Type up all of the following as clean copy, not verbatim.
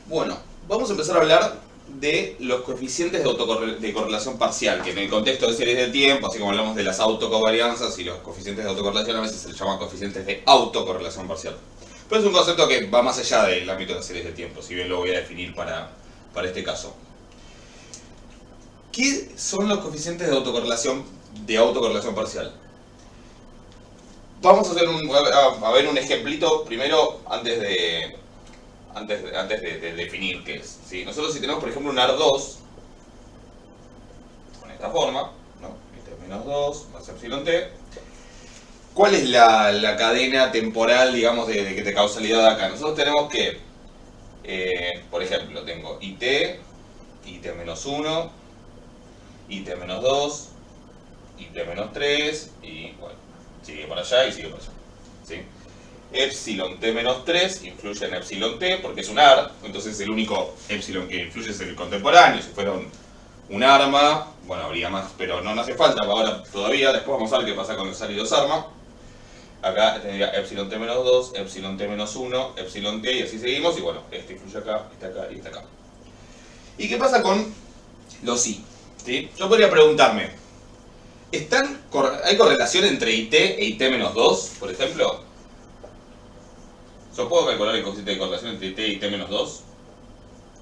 Bueno, vamos a empezar a hablar de los coeficientes de correlación parcial, que en el contexto de series de tiempo, así como hablamos de las autocovarianzas y los coeficientes de autocorrelación, a veces se les llama coeficientes de autocorrelación parcial. Pero es un concepto que va más allá del ámbito de series de tiempo, si bien lo voy a definir para este caso. ¿Qué son los coeficientes de autocorrelación parcial? Vamos a ver un ejemplito primero antes de definir qué es. ¿Sí? Nosotros si tenemos por ejemplo un AR2 con esta forma, ¿no? Menos 2 más epsilon t. ¿Cuál es la cadena temporal, digamos, de causalidad acá? Nosotros tenemos que, por ejemplo, tengo IT menos 1, IT menos 2, IT menos 3 y bueno, sigue para allá y sigue para allá. ¿Sí? Epsilon t menos 3 influye en epsilon t porque es un AR, entonces el único epsilon que influye es el contemporáneo. Si fuera un arma, bueno, habría más, pero no hace falta ahora todavía. Después vamos a ver qué pasa con los áridos arma. Acá tendría epsilon t menos 2, epsilon t menos 1, epsilon t y así seguimos. Y bueno, este influye acá, este acá y este acá. ¿Y qué pasa con los I? ¿Sí? Yo podría preguntarme, ¿hay correlación entre IT e IT menos 2, por ejemplo? ¿Yo puedo calcular el coeficiente de correlación entre IT y IT menos 2?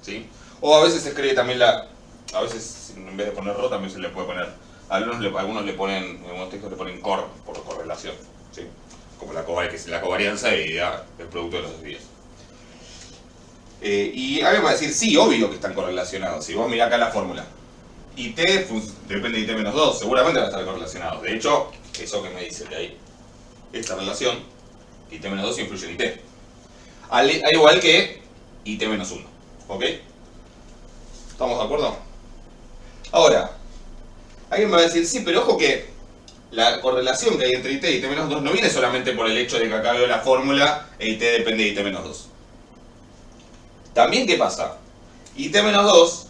¿Sí? O a veces se escribe también a veces en vez de poner ρ también se le puede poner, algunos le ponen, en algunos textos le ponen cor por correlación, ¿sí? Como la covarianza y el producto de los dos días. Y alguien va a decir, sí, obvio que están correlacionados. Si vos mirás acá la fórmula, IT depende de IT menos 2, seguramente van a estar correlacionados. De hecho, eso que me dice que hay esta relación, IT menos 2 influye en IT. Al igual que IT menos 1, ¿ok? ¿Estamos de acuerdo? Ahora, alguien me va a decir, sí, pero ojo que la correlación que hay entre IT y IT menos 2 no viene solamente por el hecho de que acá veo la fórmula e IT depende de IT menos 2. También, ¿qué pasa? IT menos 2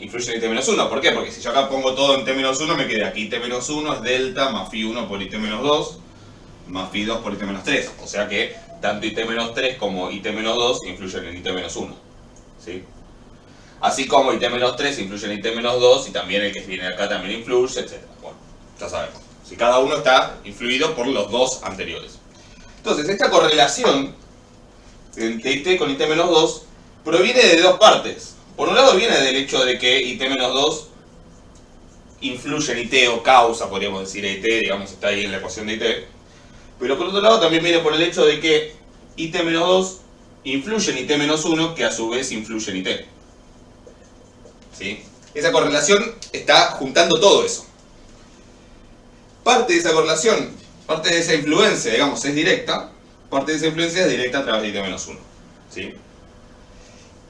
influye en IT menos 1. ¿Por qué? Porque si yo acá pongo todo en T menos 1, me queda aquí IT menos 1 es delta más phi 1 por IT menos 2 más phi 2 por IT menos 3. O sea que tanto IT menos 3 como IT menos 2 influyen en IT menos 1. ¿Sí? Así como IT menos 3 influye en IT menos 2 y también el que viene acá también influye, etc. Bueno, ya sabemos. Si cada uno está influido por los dos anteriores. Entonces, esta correlación entre IT con IT menos 2 proviene de dos partes. Por un lado viene del hecho de que IT menos 2 influye en IT o causa, podríamos decir, IT, digamos, está ahí en la ecuación de IT. Pero por otro lado también viene por el hecho de que IT menos 2 influye en IT menos 1, que a su vez influye en IT. ¿Sí? Esa correlación está juntando todo eso. Parte de esa correlación, parte de esa influencia, digamos, es directa. Parte de esa influencia es directa a través de IT menos 1. ¿Sí?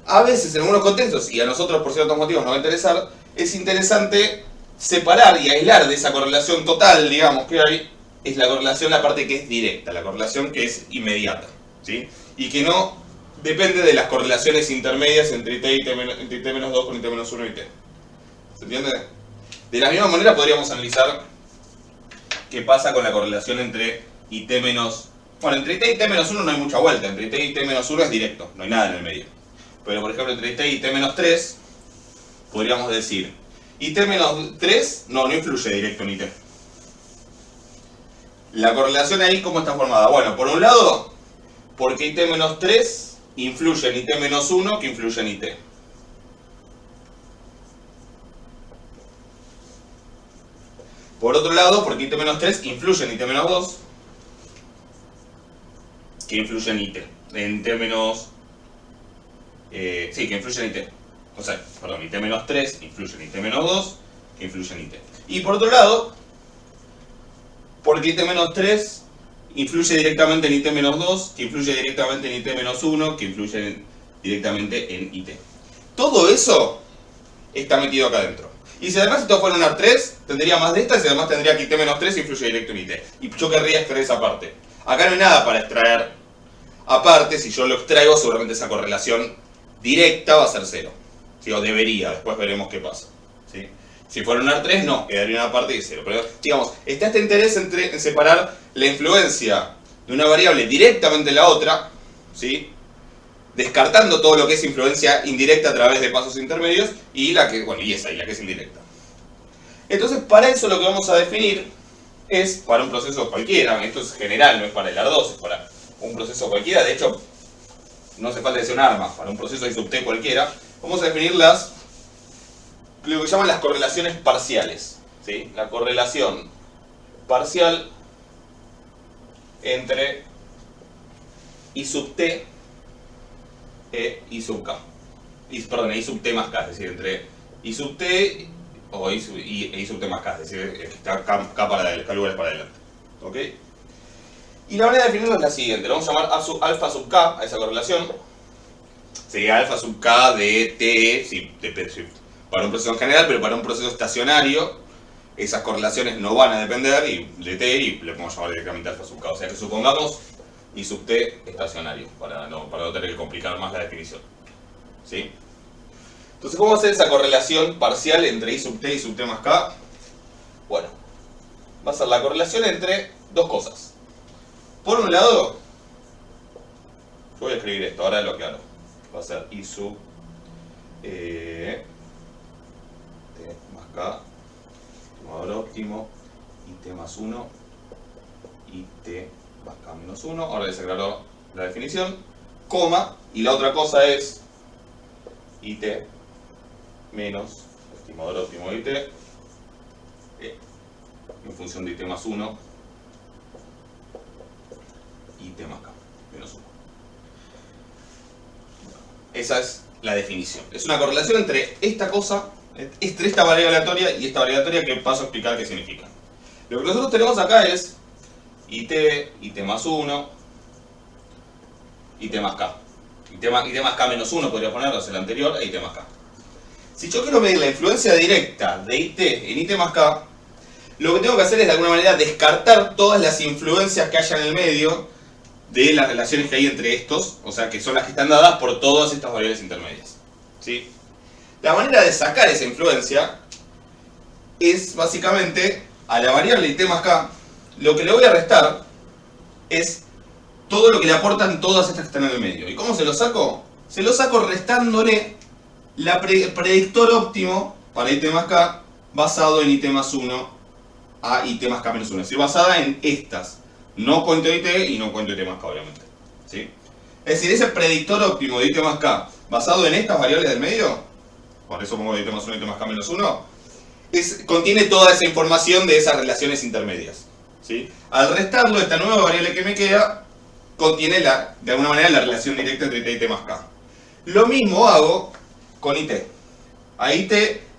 A veces, en algunos contextos, y a nosotros por ciertos motivos nos va a interesar, es interesante separar y aislar de esa correlación total, digamos, que hay, es la correlación, la parte que es directa, la correlación que es inmediata, ¿sí? Y que no depende de las correlaciones intermedias entre IT, entre IT menos 2 con IT menos 1 y T. ¿Se entiende? De la misma manera podríamos analizar qué pasa con la correlación entre IT menos... Bueno, entre IT y IT menos 1 no hay mucha vuelta, entre IT y IT menos 1 es directo, no hay nada en el medio. Pero por ejemplo entre IT y IT menos 3 podríamos decir IT menos 3 no influye directo en IT. La correlación ahí, ¿cómo está formada? Bueno, por un lado, porque IT menos 3 influye en IT menos 1 que influye en IT. Por otro lado, porque IT menos 3 influye en IT menos 2 que influye en IT. En IT menos... sí, que influye en IT. O sea, perdón, IT menos 3 influye en IT menos 2 que influye en IT. Y por otro lado, porque IT menos 3 influye directamente en IT menos 2, que influye directamente en IT menos 1, que influye directamente en IT. Todo eso está metido acá adentro. Y si además esto fuera un AR3, tendría más de estas y además tendría que IT menos 3 influye directo en IT. Y yo querría extraer esa parte. Acá no hay nada para extraer. Aparte, si yo lo extraigo, seguramente esa correlación directa va a ser 0. ¿Sí? O debería, después veremos qué pasa. ¿Sí? Si fuera un AR3, no, quedaría una parte de 0. Pero, digamos, está este interés en separar la influencia de una variable directamente en la otra, ¿sí? descartando todo lo que es influencia indirecta a través de pasos intermedios y la que, bueno, y esa, y la que es indirecta. Entonces, para eso lo que vamos a definir es, para un proceso cualquiera, esto es general, no es para el AR2, es para un proceso cualquiera, de hecho, no hace falta decir un arma, para un proceso I sub t cualquiera, vamos a definir lo que llaman las correlaciones parciales, ¿sí? La correlación parcial entre I sub t e I sub k. Perdón, I sub t más k, es decir, entre I sub t o I sub t más k, es decir, está k para adelante, k lugares para adelante. ¿Ok? Y la manera de definirlo es la siguiente, lo vamos a llamar alfa sub k a esa correlación. Sería alfa sub k de t, sí, para un proceso en general, pero para un proceso estacionario, esas correlaciones no van a depender de t y le podemos llamar directamente alfa sub k. O sea que supongamos I sub t estacionario, para no tener que complicar más la definición. ¿Sí? Entonces, ¿cómo hacer esa correlación parcial entre I sub t y sub t más k? Bueno, va a ser la correlación entre dos cosas. Por un lado, yo voy a escribir esto, ahora lo aclaro. Va a ser I sub t más k, estimador óptimo, IT más 1, IT más k menos 1. Ahora les aclaro la definición, coma, y la otra cosa es IT menos estimador óptimo de IT en función de IT más 1 y IT más k menos 1. Esa es la definición. Es una correlación entre esta cosa, entre esta variable aleatoria y esta variable aleatoria que paso a explicar qué significa. Lo que nosotros tenemos acá es IT más 1, IT más k. IT más k menos 1 podría ponerlo, es el anterior, e IT más k. Si yo quiero medir la influencia directa de IT en IT más k, lo que tengo que hacer es de alguna manera descartar todas las influencias que haya en el medio de las relaciones que hay entre estos, o sea que son las que están dadas por todas estas variables intermedias. ¿Sí? La manera de sacar esa influencia es básicamente a la variable IT más k, lo que le voy a restar es todo lo que le aportan todas estas que están en el medio. ¿Y cómo se lo saco? Se lo saco restándole el predictor óptimo para IT más k basado en IT más 1 a IT más k menos 1. Es decir, basada en estas. No cuento IT y no cuento IT más k, obviamente. ¿Sí? Es decir, ese predictor óptimo de IT más k basado en estas variables del medio, por eso pongo IT más 1 y IT más k menos 1, contiene toda esa información de esas relaciones intermedias. ¿Sí? Al restarlo, esta nueva variable que me queda contiene de alguna manera la relación directa entre IT y IT más k. Lo mismo hago con IT. A IT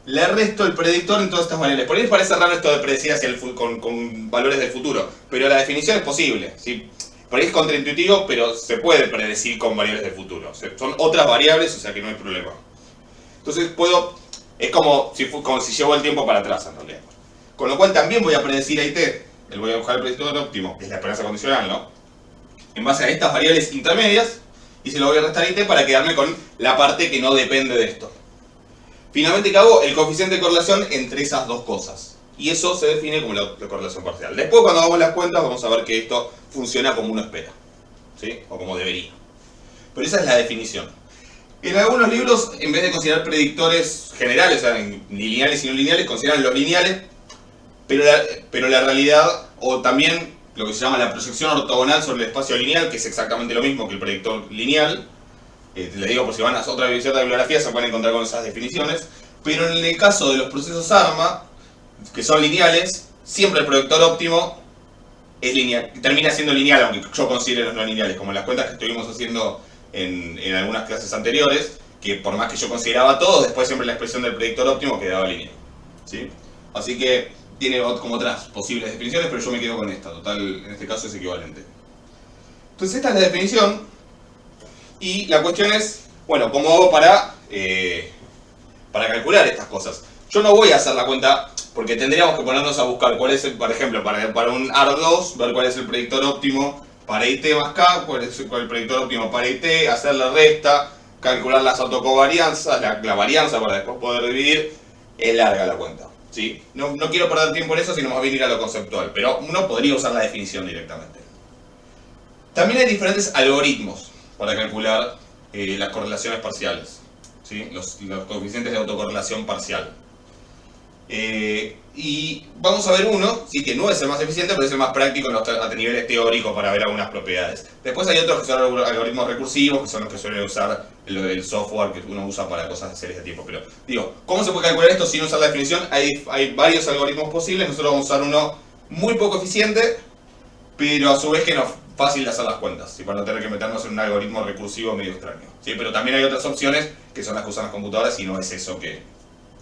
le resto el predictor en todas estas variables. Por ahí les parece raro esto de predecir hacia con valores del futuro, pero la definición es posible. ¿Sí? Por ahí es contraintuitivo, pero se puede predecir con variables del futuro. Son otras variables, o sea que no hay problema. Entonces es como si llevo el tiempo para atrás en realidad. Con lo cual también voy a predecir a IT. Voy a buscar el predictor óptimo, que es la esperanza condicional, ¿no? En base a estas variables intermedias, y se lo voy a restar a IT para quedarme con la parte que no depende de esto. Finalmente, ¿qué hago? El coeficiente de correlación entre esas dos cosas. Y eso se define como la correlación parcial. Después, cuando hagamos las cuentas, vamos a ver que esto funciona como uno espera. ¿Sí? O como debería. Pero esa es la definición. En algunos libros, en vez de considerar predictores generales, o sea, ni lineales y no lineales, consideran los lineales, pero la realidad, o también lo que se llama la proyección ortogonal sobre el espacio lineal, que es exactamente lo mismo que el predictor lineal. Les digo, por si van a otra visión de bibliografía se pueden encontrar con esas definiciones. Pero en el caso de los procesos ARMA, que son lineales, siempre el predictor óptimo es lineal, termina siendo lineal, aunque yo considere los no lineales, como las cuentas que estuvimos haciendo en algunas clases anteriores, que por más que yo consideraba todos, después siempre la expresión del predictor óptimo quedaba lineal. ¿Sí? Así que tiene como otras posibles definiciones, pero yo me quedo con esta. Total, en este caso es equivalente. Entonces esta es la definición. Y la cuestión es, bueno, ¿cómo hago para calcular estas cosas? Yo no voy a hacer la cuenta, porque tendríamos que ponernos a buscar cuál es el, por ejemplo, para un AR2, ver cuál es el predictor óptimo para IT más K, cuál es el predictor óptimo para IT, hacer la resta, calcular las autocovarianzas, la varianza para después poder dividir. Es larga la cuenta. ¿Sí? No quiero perder tiempo en eso, sino más bien ir a lo conceptual, pero uno podría usar la definición directamente. También hay diferentes algoritmos para calcular las correlaciones parciales, ¿sí? Los coeficientes de autocorrelación parcial. Y vamos a ver uno, sí, que no es el más eficiente, pero es el más práctico a niveles teóricos para ver algunas propiedades. Después hay otros que son algoritmos recursivos, que son los que suele usar el software que uno usa para cosas de series de tiempo. Pero digo, ¿cómo se puede calcular esto sin usar la definición? Hay varios algoritmos posibles, nosotros vamos a usar uno muy poco eficiente, pero a su vez que no es fácil de hacer las cuentas, ¿sí? Para no tener que meternos en un algoritmo recursivo medio extraño, ¿sí? Pero también hay otras opciones que son las que usan las computadoras y no es eso que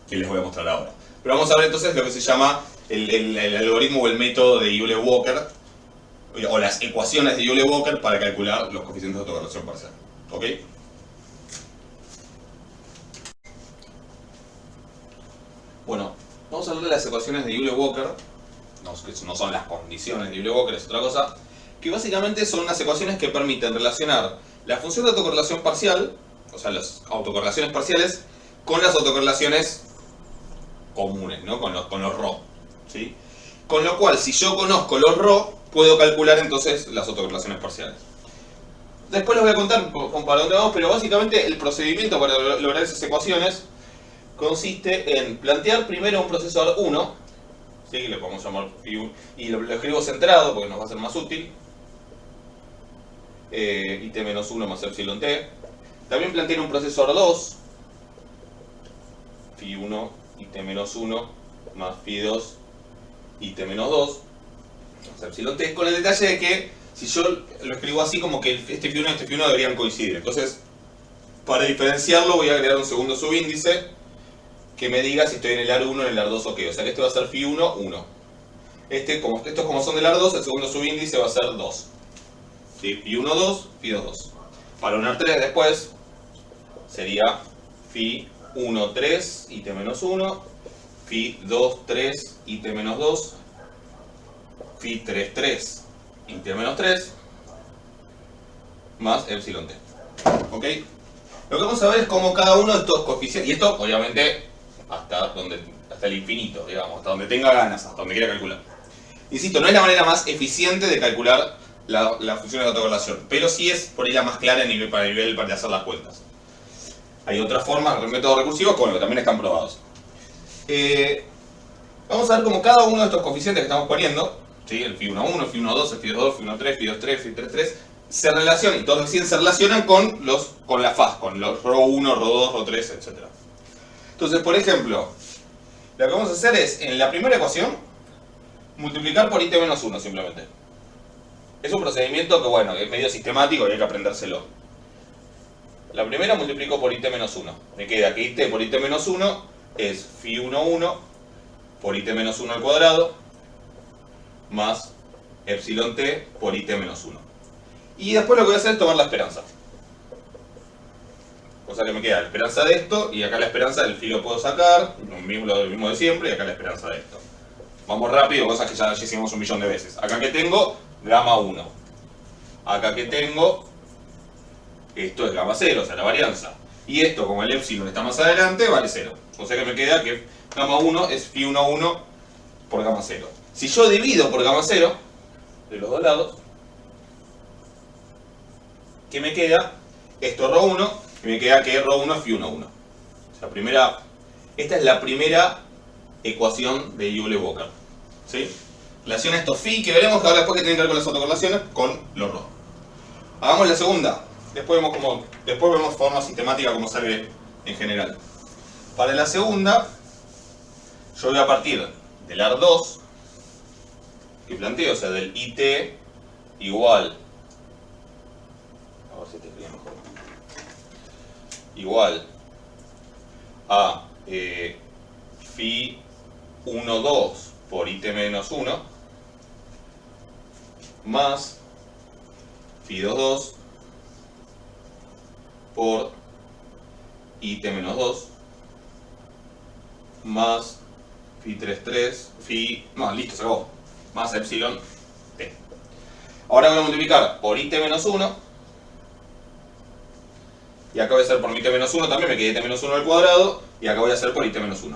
les voy a mostrar ahora. Pero vamos a ver entonces lo que se llama el algoritmo o el método de Euler-Walker, o las ecuaciones de Euler-Walker para calcular los coeficientes de autocorrelación parcial. ¿Ok? Bueno, vamos a hablar de las ecuaciones de Euler-Walker, que no son las condiciones de Euler-Walker, es otra cosa, que básicamente son unas ecuaciones que permiten relacionar la función de autocorrelación parcial, o sea, las autocorrelaciones parciales, con las autocorrelaciones comunes, ¿no? Con los ρ, ¿sí? Con lo cual, si yo conozco los ρ, puedo calcular entonces las autocorrelaciones parciales. Después les voy a contar para dónde vamos, pero básicamente el procedimiento para lograr esas ecuaciones consiste en plantear primero un procesor 1, ¿sí? Que le podemos llamar phi1, y lo escribo centrado porque nos va a ser más útil, it-1 más epsilon t. También plantear un procesor 2, phi1 it-1 más phi2 it-2 más epsilon t, con el detalle de que si yo lo escribo así, como que este phi1 y este phi1 deberían coincidir. Entonces, para diferenciarlo voy a agregar un segundo subíndice que me diga si estoy en el AR1 o en el AR2 o qué. O sea que este va a ser phi1, 1. Estos como son del AR2, el segundo subíndice va a ser 2. ¿Sí? Phi1, 2, phi2, 2. Para un AR3 después sería phi1, 3, it-1, phi2, 3, it-2, phi3, 3, it-3, más epsilon t. ¿Ok? Lo que vamos a ver es cómo cada uno de estos coeficientes, y esto obviamente hasta el infinito, digamos, hasta donde tenga ganas, hasta donde quiera calcular. Insisto, no es la manera más eficiente de calcular las funciones de autocorrelación, pero sí es por ahí la más clara para el nivel para hacer las cuentas. Hay otras formas, métodos recursivos, que también están probados. Vamos a ver cómo cada uno de estos coeficientes que estamos poniendo, ¿sí? El phi1, 1, phi1, 2, el phi2, 2, phi1, 3, phi2, 3, phi3, 3, se relacionan, y todos recién se relacionan con la faz, con los ρ1, ρ2, ρ3, etc. Entonces, por ejemplo, lo que vamos a hacer es, en la primera ecuación, multiplicar por it-1 simplemente. Es un procedimiento que, bueno, es medio sistemático y hay que aprendérselo. La primera multiplico por it-1. Me queda que it por it-1 es phi1, 1 por it-1 al cuadrado más epsilon t por it-1. Y después lo que voy a hacer es tomar la esperanza. O sea que me queda la esperanza de esto, y acá la esperanza del phi lo puedo sacar, lo mismo de siempre, y acá la esperanza de esto. Vamos rápido, cosas que ya hicimos un millón de veces. Acá que tengo gamma 1. Acá que tengo, esto es gamma 0, o sea la varianza. Y esto, como el epsilon está más adelante, vale 0. O sea que me queda que gamma 1 es phi1, 1 por gamma 0. Si yo divido por gamma 0, de los dos lados, ¿qué me queda? Esto ρ1, y me queda que ρ1 es phi1, 1. O sea, esta es la primera ecuación de Euler-Walker, ¿sí? Relaciona estos phi, que veremos que ahora después que tienen que ver con las autocorrelaciones, con los ρ. Hagamos la segunda. Después vemos forma sistemática como sale en general. Para la segunda, yo voy a partir del AR2 que planteo, o sea, del IT igual, a ver si te escribe mejor, igual a phi 1, 2 por it-1 más phi2, 2 por it-2 más phi3, 3, listo, se acabó, más epsilon t. Ahora voy a multiplicar por it-1, y acá voy a hacer por it-1 también, me quedé it-1 al cuadrado, y acá voy a hacer por it-1.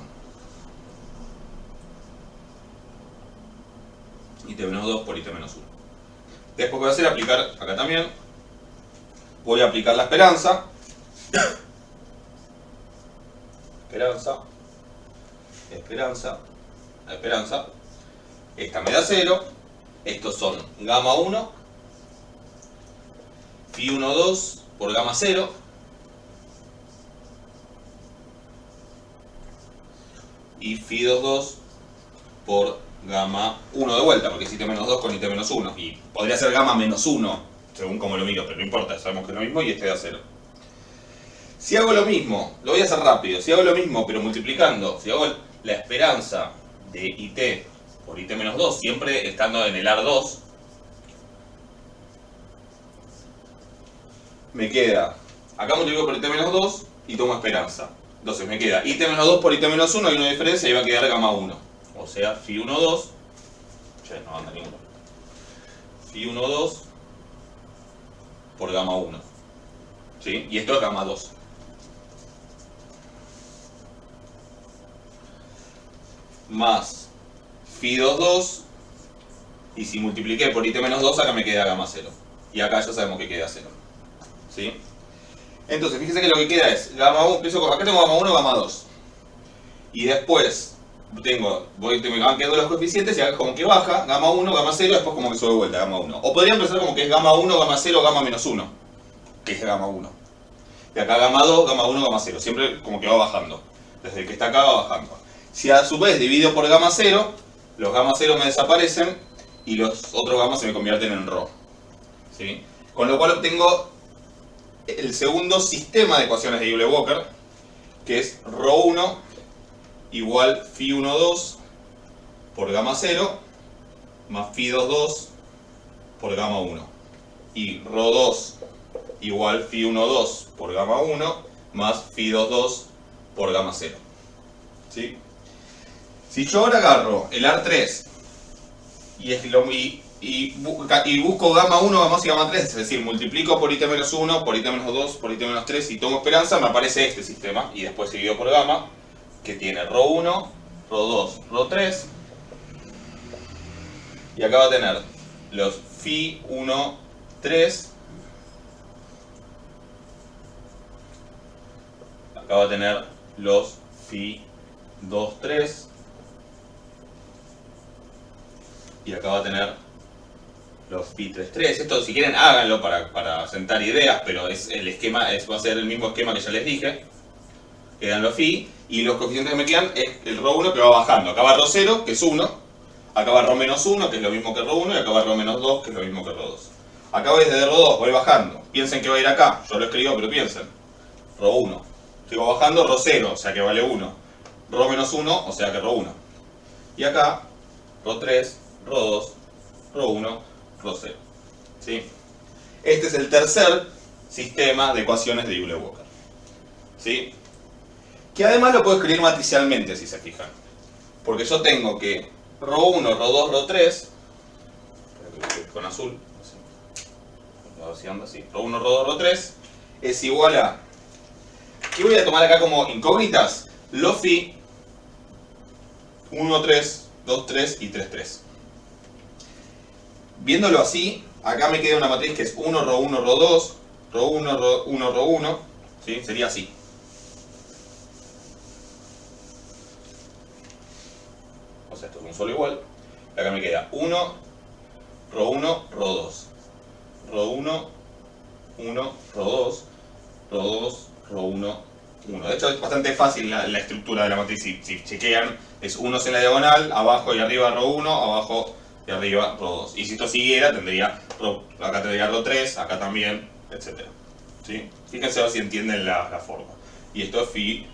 it-2 por it-1. Después voy a hacer aplicar, acá también, voy a aplicar la esperanza, Esperanza. Esperanza. Esperanza. Esta me da 0. Estos son gamma 1. Phi 1, 2 por gamma 0. Y phi 2, 2 por gamma 1 de vuelta, porque es IT menos 2 con IT menos 1. Y podría ser gamma menos 1, según como lo miro, pero no importa, sabemos que es lo mismo y este da 0. Si hago lo mismo, lo voy a hacer rápido, si hago lo mismo pero multiplicando, si hago la esperanza de IT por IT menos 2, siempre estando en el AR2, me queda, acá multiplico por IT menos 2 y tomo esperanza. Entonces me queda IT menos 2 por IT menos 1, hay una diferencia y va a quedar gamma 1. O sea, phi 1, 2, che, no anda ninguno. Phi 1, 2 por gamma 1. ¿Sí? Y esto es gamma 2. Más phi 2, 2. Y si multipliqué por IT menos 2, acá me queda gamma 0. Y acá ya sabemos que queda 0. ¿Sí? Entonces, fíjense que lo que queda es gamma 1, acá tengo gamma 1, gamma 2. Y después me van quedando los coeficientes y acá como que baja, gamma 1, gamma 0, después como que sube de vuelta, gamma 1. O podría empezar como que es gamma 1, gamma 0, gamma menos 1, que es gamma 1. Y acá gamma 2, gamma 1, gamma 0, siempre como que va bajando. Desde el que está acá va bajando. Si a su vez divido por gamma 0, los gamma 0 me desaparecen y los otros gamma se me convierten en ρ. ¿Sí? Con lo cual obtengo el segundo sistema de ecuaciones de Euler-Walker, que es ρ1 igual phi 1, 2 por gamma 0 más phi 2, 2 por gamma 1. Y ρ2 igual phi 1, 2 por gamma 1 más phi 2, 2 por gamma 0. ¿Sí? Si yo ahora agarro el AR3 y busco gamma 1, gamma 2 y gamma 3, es decir, multiplico por IT menos 1, por IT menos 2, por IT menos 3 y tomo esperanza, me aparece este sistema. Y después seguido por gamma, que tiene ρ1, ρ2, ρ3. Y acá va a tener los phi 1, 3. Acá va a tener los phi 2, 3. Y acá va a tener los phi 3, 3. Esto si quieren háganlo para sentar ideas, pero es el esquema, va a ser el mismo esquema que ya les dije. Quedan los phi y los coeficientes que me quedan es el ρ1 que va bajando. Acá va ρ0, que es 1. Acá va ρ menos 1, que es lo mismo que ρ1. Y acá va ρ menos 2, que es lo mismo que ρ2. Acá voy desde ρ2, voy bajando. Piensen que va a ir acá. Yo lo escribo, pero piensen. ρ1. Sigo bajando, ρ0, o sea que vale 1. ρ menos 1, o sea que ρ1. Y acá, ρ3, ρ2, ρ1, ρ0. ¿Sí? Este es el tercer sistema de ecuaciones de Euler-Walker. ¿Sí? Que además lo puedo escribir matricialmente, si se fijan. Porque yo tengo que ρ1, ρ2, ρ3, con azul, a ver si anda así, ρ1, ρ2, ρ3, es igual a, ¿qué voy a tomar acá como incógnitas? Los phi 1, 3, 2, 3 y 3, 3. Viéndolo así, acá me queda una matriz que es 1, ρ1, ρ2, ρ1, ρ1, ρ1, ¿sí? Sería así. O sea, esto es un solo igual. Acá me queda 1, ρ1, r2, r1, 1, r2, r2, r1, 1. De hecho es bastante fácil la estructura de la matriz. Si chequean, es 1 en la diagonal, abajo y arriba r1, abajo y arriba ρ2. Y si esto siguiera, acá tendría ρ3, acá también, etc. ¿Sí? Fíjense a ver si entienden la forma. Y esto es phi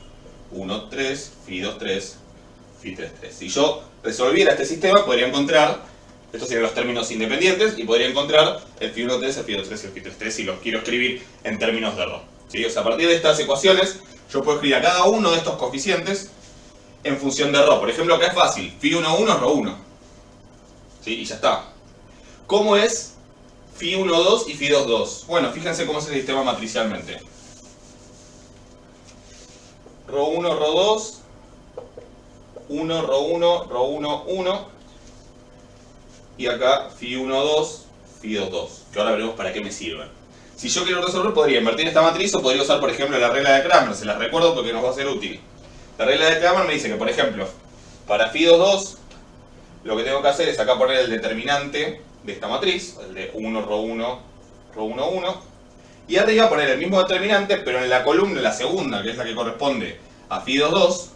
1, 3, phi 2, 3, phi 3, 3. Si yo resolviera este sistema, podría encontrar, estos serían los términos independientes, y podría encontrar el phi 1, 3, el phi 2, 3 y el phi 3, 3 si los quiero escribir en términos de ρ. ¿Sí? O sea, a partir de estas ecuaciones, yo puedo escribir a cada uno de estos coeficientes en función de ρ. Por ejemplo, acá es fácil, phi 1, 1 es ρ1. ¿Sí? Y ya está. ¿Cómo es phi 1, 2 y phi 2, 2? Bueno, fíjense cómo es el sistema matricialmente. ρ1, ρ2, 1, ρ1, ρ1, 1. Y acá phi 1, 2, phi 2, 2. Que ahora veremos para qué me sirven. Si yo quiero resolver, podría invertir esta matriz o podría usar, por ejemplo, la regla de Cramer. Se las recuerdo porque nos va a ser útil. La regla de Cramer me dice que, por ejemplo, para phi2,2, lo que tengo que hacer es acá poner el determinante de esta matriz, el de 1, rho 1, rho 1, 1. Y arriba poner el mismo determinante, pero en la columna, la segunda, que es la que corresponde a phi2,2,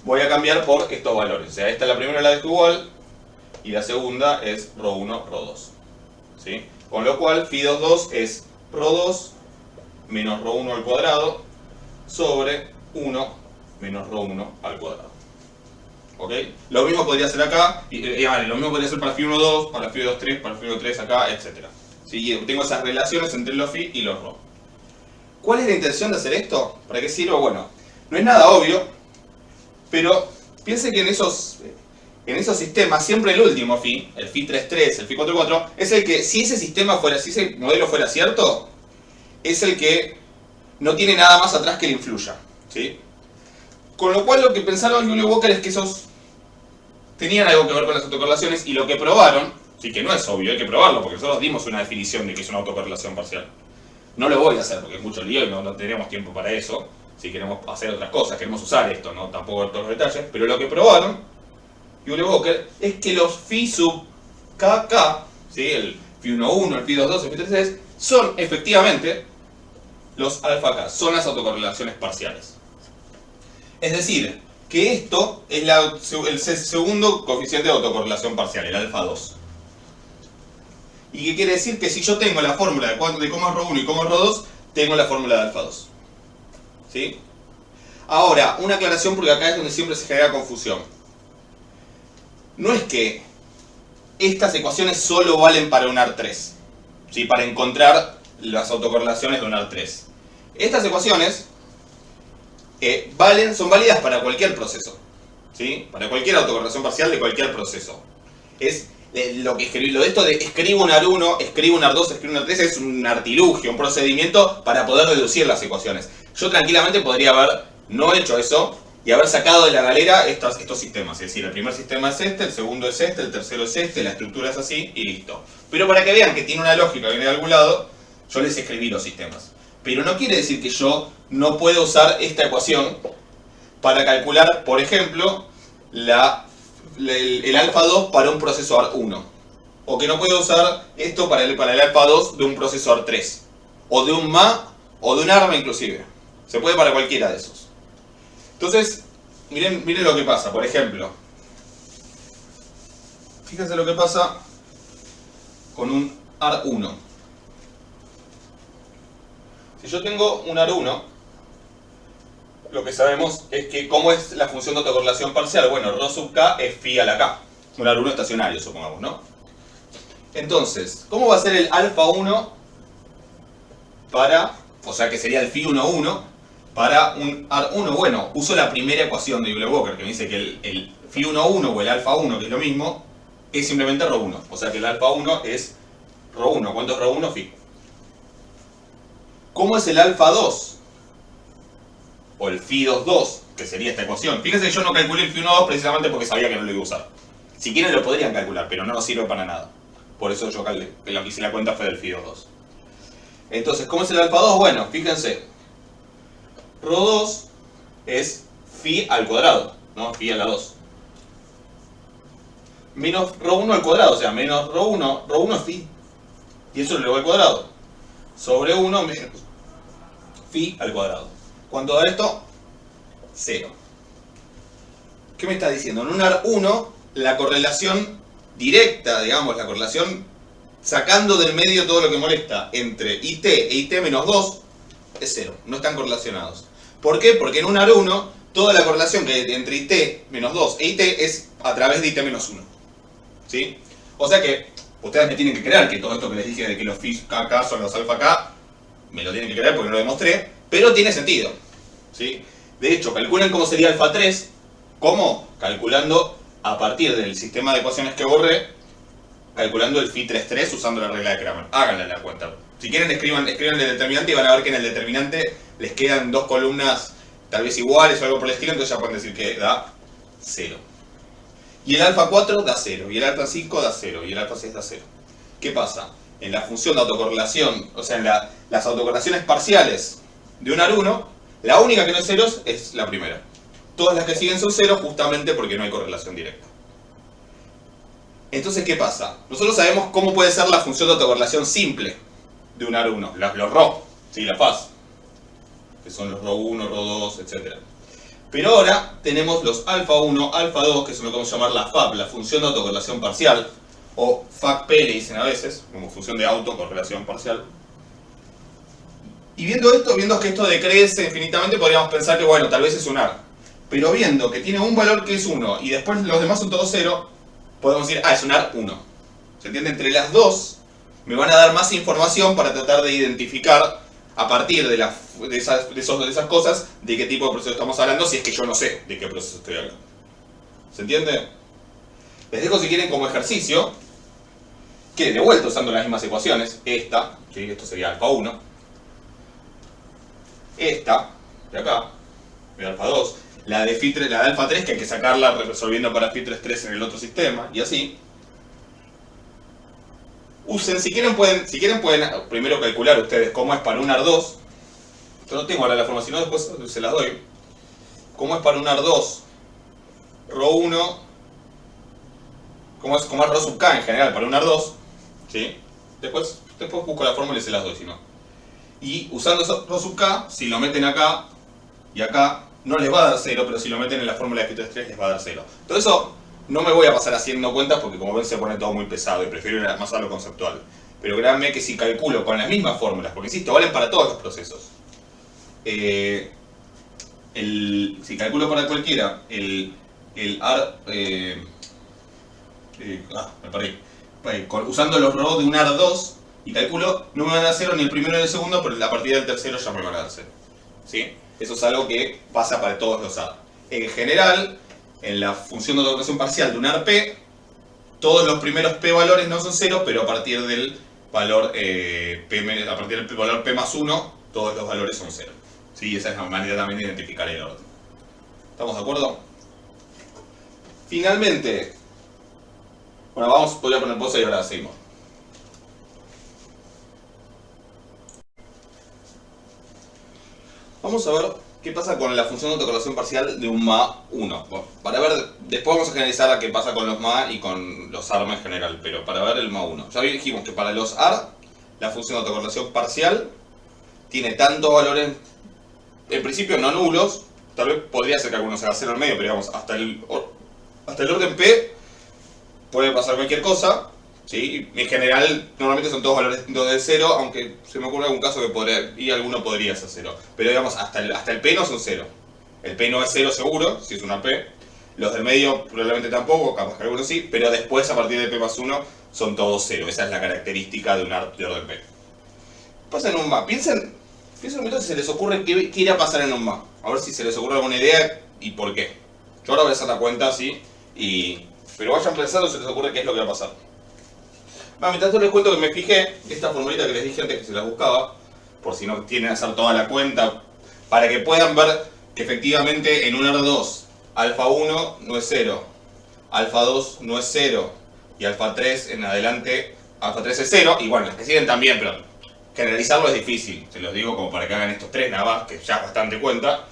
voy a cambiar por estos valores. O sea, esta es la primera, la dejo igual, y la segunda es rho 1, rho 2. ¿Sí? Con lo cual, phi2,2 es rho 2 menos rho 1 al cuadrado sobre 1 menos rho 1 al cuadrado. ¿Ok? Lo mismo podría ser acá, lo mismo podría ser para phi1,2, para phi2,3, para phi1,3 acá, etc. ¿Sí? Tengo esas relaciones entre los phi y los rho. ¿Cuál es la intención de hacer esto? ¿Para qué sirve? Bueno, no es nada obvio, pero piensen que en esos sistemas, siempre el último phi, el phi3,3, el phi4,4, es el que, si ese sistema fuera, si ese modelo fuera cierto, es el que no tiene nada más atrás que le influya. ¿Sí? Con lo cual lo que pensaron Julia y Walker es que esos tenían algo que ver con las autocorrelaciones, y lo que probaron, sí, que no es obvio, hay que probarlo, porque nosotros dimos una definición de que es una autocorrelación parcial. No lo voy a hacer porque es mucho lío y no tenemos tiempo para eso. Si queremos hacer otras cosas, queremos usar esto, ¿no? Tampoco todos los detalles, pero lo que probaron Julia y Walker es que los phi sub kk, ¿sí? El phi1,1, el phi2,2, el phi3,3, son efectivamente los alfa k, son las autocorrelaciones parciales. Es decir, que esto es el segundo coeficiente de autocorrelación parcial, el alfa 2. ¿Y qué quiere decir? Que si yo tengo la fórmula de cómo es rho 1 y cómo es rho 2, tengo la fórmula de alfa 2. ¿Sí? Ahora, una aclaración porque acá es donde siempre se genera confusión. No es que estas ecuaciones solo valen para un AR3, ¿sí? Para encontrar las autocorrelaciones de un AR3. Estas ecuaciones son válidas para cualquier proceso, ¿sí? Para cualquier autocorrelación parcial de cualquier proceso. Es lo de esto de escribo un AR1, escribo un AR2, escribo un AR3 es un artilugio, un procedimiento para poder deducir las ecuaciones. Yo tranquilamente podría haber no hecho eso y haber sacado de la galera estos sistemas. Es decir, el primer sistema es este, el segundo es este, el tercero es este, la estructura es así y listo. Pero para que vean que tiene una lógica que viene de algún lado, yo les escribí los sistemas. Pero no quiere decir que yo no pueda usar esta ecuación para calcular, por ejemplo, el alfa 2 para un procesor 1. O que no pueda usar esto para el alfa 2 de un procesor 3. O de un MA o de un ARMA inclusive. Se puede para cualquiera de esos. Entonces, miren lo que pasa. Por ejemplo, fíjense lo que pasa con un AR1. Si yo tengo un AR1, lo que sabemos es que ¿cómo es la función de autocorrelación parcial? Bueno, rho sub k es phi a la k. Un AR1 estacionario, supongamos, ¿no? Entonces, ¿cómo va a ser el alfa 1 para, o sea que sería el phi1,1 para un AR1? Bueno, uso la primera ecuación de Euler-Walker que me dice que el phi1,1 o el alfa 1, que es lo mismo, es simplemente rho 1. O sea que el alfa 1 es rho 1. ¿Cuánto es rho 1? Phi. ¿Cómo es el alfa 2? O el phi2,2, que sería esta ecuación. Fíjense que yo no calculé el phi1,2 precisamente porque sabía que no lo iba a usar. Si quieren lo podrían calcular, pero no nos sirve para nada. Por eso yo lo que hice la cuenta fue del phi2,2. Entonces, ¿cómo es el alfa 2? Bueno, fíjense. Rho 2 es phi al cuadrado, ¿no? Phi a la 2. Menos rho 1 al cuadrado, o sea, menos rho 1. Rho 1 es phi. Y eso lo elevó al cuadrado. Sobre 1 menos phi al cuadrado. ¿Cuánto da esto? 0. ¿Qué me está diciendo? En un AR1, la correlación directa, digamos, la correlación sacando del medio todo lo que molesta entre IT e IT menos 2 es 0. No están correlacionados. ¿Por qué? Porque en un AR1, toda la correlación que hay entre IT menos 2 e IT es a través de IT menos 1. ¿Sí? O sea que ustedes me tienen que creer que todo esto que les dije de que los phi kk son los alfa k, me lo tienen que creer porque no lo demostré, pero tiene sentido. ¿Sí? De hecho, calculen cómo sería alfa 3. ¿Cómo? Calculando a partir del sistema de ecuaciones que borré, calculando el phi3,3 usando la regla de Cramer. Háganla la cuenta. Si quieren, escriban el determinante y van a ver que en el determinante les quedan dos columnas tal vez iguales o algo por el estilo, entonces ya pueden decir que da 0. Y el alfa 4 da 0, y el alfa 5 da 0, y el alfa 6 da 0. ¿Qué pasa? En la función de autocorrelación, o sea, las autocorrelaciones parciales de un AR1, la única que no es ceros es la primera. Todas las que siguen son ceros justamente porque no hay correlación directa. Entonces, ¿qué pasa? Nosotros sabemos cómo puede ser la función de autocorrelación simple de un AR1, los ρ, ¿sí? La faz, que son los ρ1, ρ2, etc. Pero ahora tenemos los alfa1, alfa2, que son lo que vamos a llamar la FAP, la función de autocorrelación parcial, o FAP-P le dicen a veces, como función de autocorrelación parcial. Y viendo esto, viendo que esto decrece infinitamente, podríamos pensar que, bueno, tal vez es un AR. Pero viendo que tiene un valor que es 1 y después los demás son todos 0, podemos decir, es un AR1. ¿Se entiende? Entre las dos me van a dar más información para tratar de identificar a partir de esas cosas de qué tipo de proceso estamos hablando, si es que yo no sé de qué proceso estoy hablando. ¿Se entiende? Les dejo si quieren como ejercicio que de vuelta usando las mismas ecuaciones, esta, ¿sí? Esto sería alfa 1, esta de acá, de alfa 2, la de alfa 3 que hay que sacarla resolviendo para phi 3 en el otro sistema, y así. Usen, si quieren pueden primero calcular ustedes cómo es para un AR2. Yo no tengo ahora la forma, si no después se las doy. Cómo es para un AR2, ρ1, cómo es ρ sub k en general para un AR2, ¿sí? Después busco la fórmula y se las doy, si no. Y usando eso, ρ sub k, si lo meten acá y acá, no les va a dar 0, pero si lo meten en la fórmula de phi 3 les va a dar 0. Todo eso no me voy a pasar haciendo cuentas porque como ven se pone todo muy pesado y prefiero ir más a lo conceptual. Pero créanme que si calculo con las mismas fórmulas, porque insisto, valen para todos los procesos. Si calculo para cualquiera el AR... me perdí. Usando los robots de un AR2 y calculo, no me van a dar 0 ni el primero ni el segundo, pero a partir del tercero ya me van a dar 0. ¿Sí? Eso es algo que pasa para todos los AR. En general, en la función de autocorrelación parcial de un AR-P, todos los primeros P valores no son 0, pero a partir del valor P más 1, todos los valores son 0. ¿Sí? Esa es la manera también de identificar el orden. ¿Estamos de acuerdo? Finalmente, bueno, voy a poner pausa y ahora seguimos. Vamos a ver qué pasa con la función de autocorrelación parcial de un MA1. Bueno, para ver, después vamos a generalizar a qué pasa con los MA y con los AR en general, pero para ver el MA1. Ya dijimos que para los AR, la función de autocorrelación parcial tiene tantos valores, en principio no nulos, tal vez podría ser que algunos sea 0 en medio, pero digamos, hasta el orden P puede pasar cualquier cosa. ¿Sí? En general, normalmente son todos valores de 0, aunque se me ocurre algún caso que alguno podría ser 0. Pero digamos, hasta el P no son 0. El P no es 0 seguro, si es una P. Los del medio probablemente tampoco, capaz que algunos sí, pero después a partir de P más 1 son todos 0. Esa es la característica de un AR de orden P. Pasa en un MA. Piensen un momento si se les ocurre qué irá a pasar en un MA. A ver si se les ocurre alguna idea y por qué. Yo ahora voy a hacer la cuenta así, pero vayan pensando si se les ocurre qué es lo que va a pasar. Mientras tanto les cuento que me fijé, esta formulita que les dije antes que se las buscaba, por si no tienen que hacer toda la cuenta, para que puedan ver que efectivamente en un AR2, alfa 1 no es 0, alfa 2 no es 0, y alfa 3 en adelante, alfa 3 es 0, y bueno, las que siguen también, pero generalizarlo es difícil, se los digo como para que hagan estos tres nada más, que ya es bastante cuenta.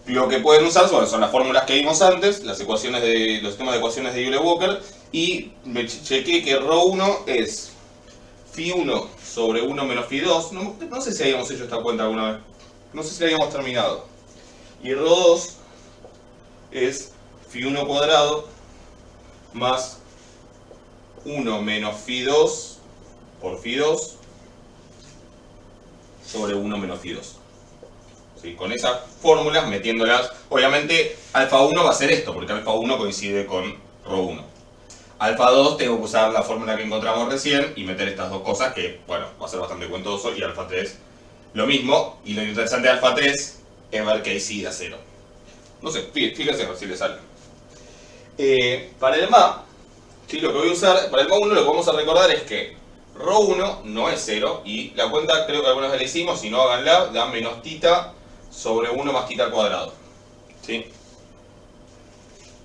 Lo que pueden usar son las fórmulas que vimos antes, los sistemas de ecuaciones de Euler-Walker, y me chequeé que ρ1 es phi1 sobre 1 menos phi2. No sé si habíamos hecho esta cuenta alguna vez. No sé si la habíamos terminado. Y ρ2 es phi1 cuadrado más 1 menos phi2 por phi2 sobre 1 menos phi2. ¿Sí? Con esas fórmulas, metiéndolas, obviamente alfa 1 va a ser esto, porque alfa 1 coincide con ρ1. Alfa 2 tengo que usar la fórmula que encontramos recién y meter estas dos cosas que, bueno, va a ser bastante cuentoso, y alfa 3 lo mismo, y lo interesante de alfa 3 es ver que ahí sí da 0. No sé, fíjense a ver si le sale. Para el MA, ¿sí? Lo que voy a usar, para el MA1 lo que vamos a recordar es que ρ1 no es 0, y la cuenta creo que alguna vez la hicimos, si no háganla, da menos tita sobre 1 más tita al cuadrado. ¿Sí?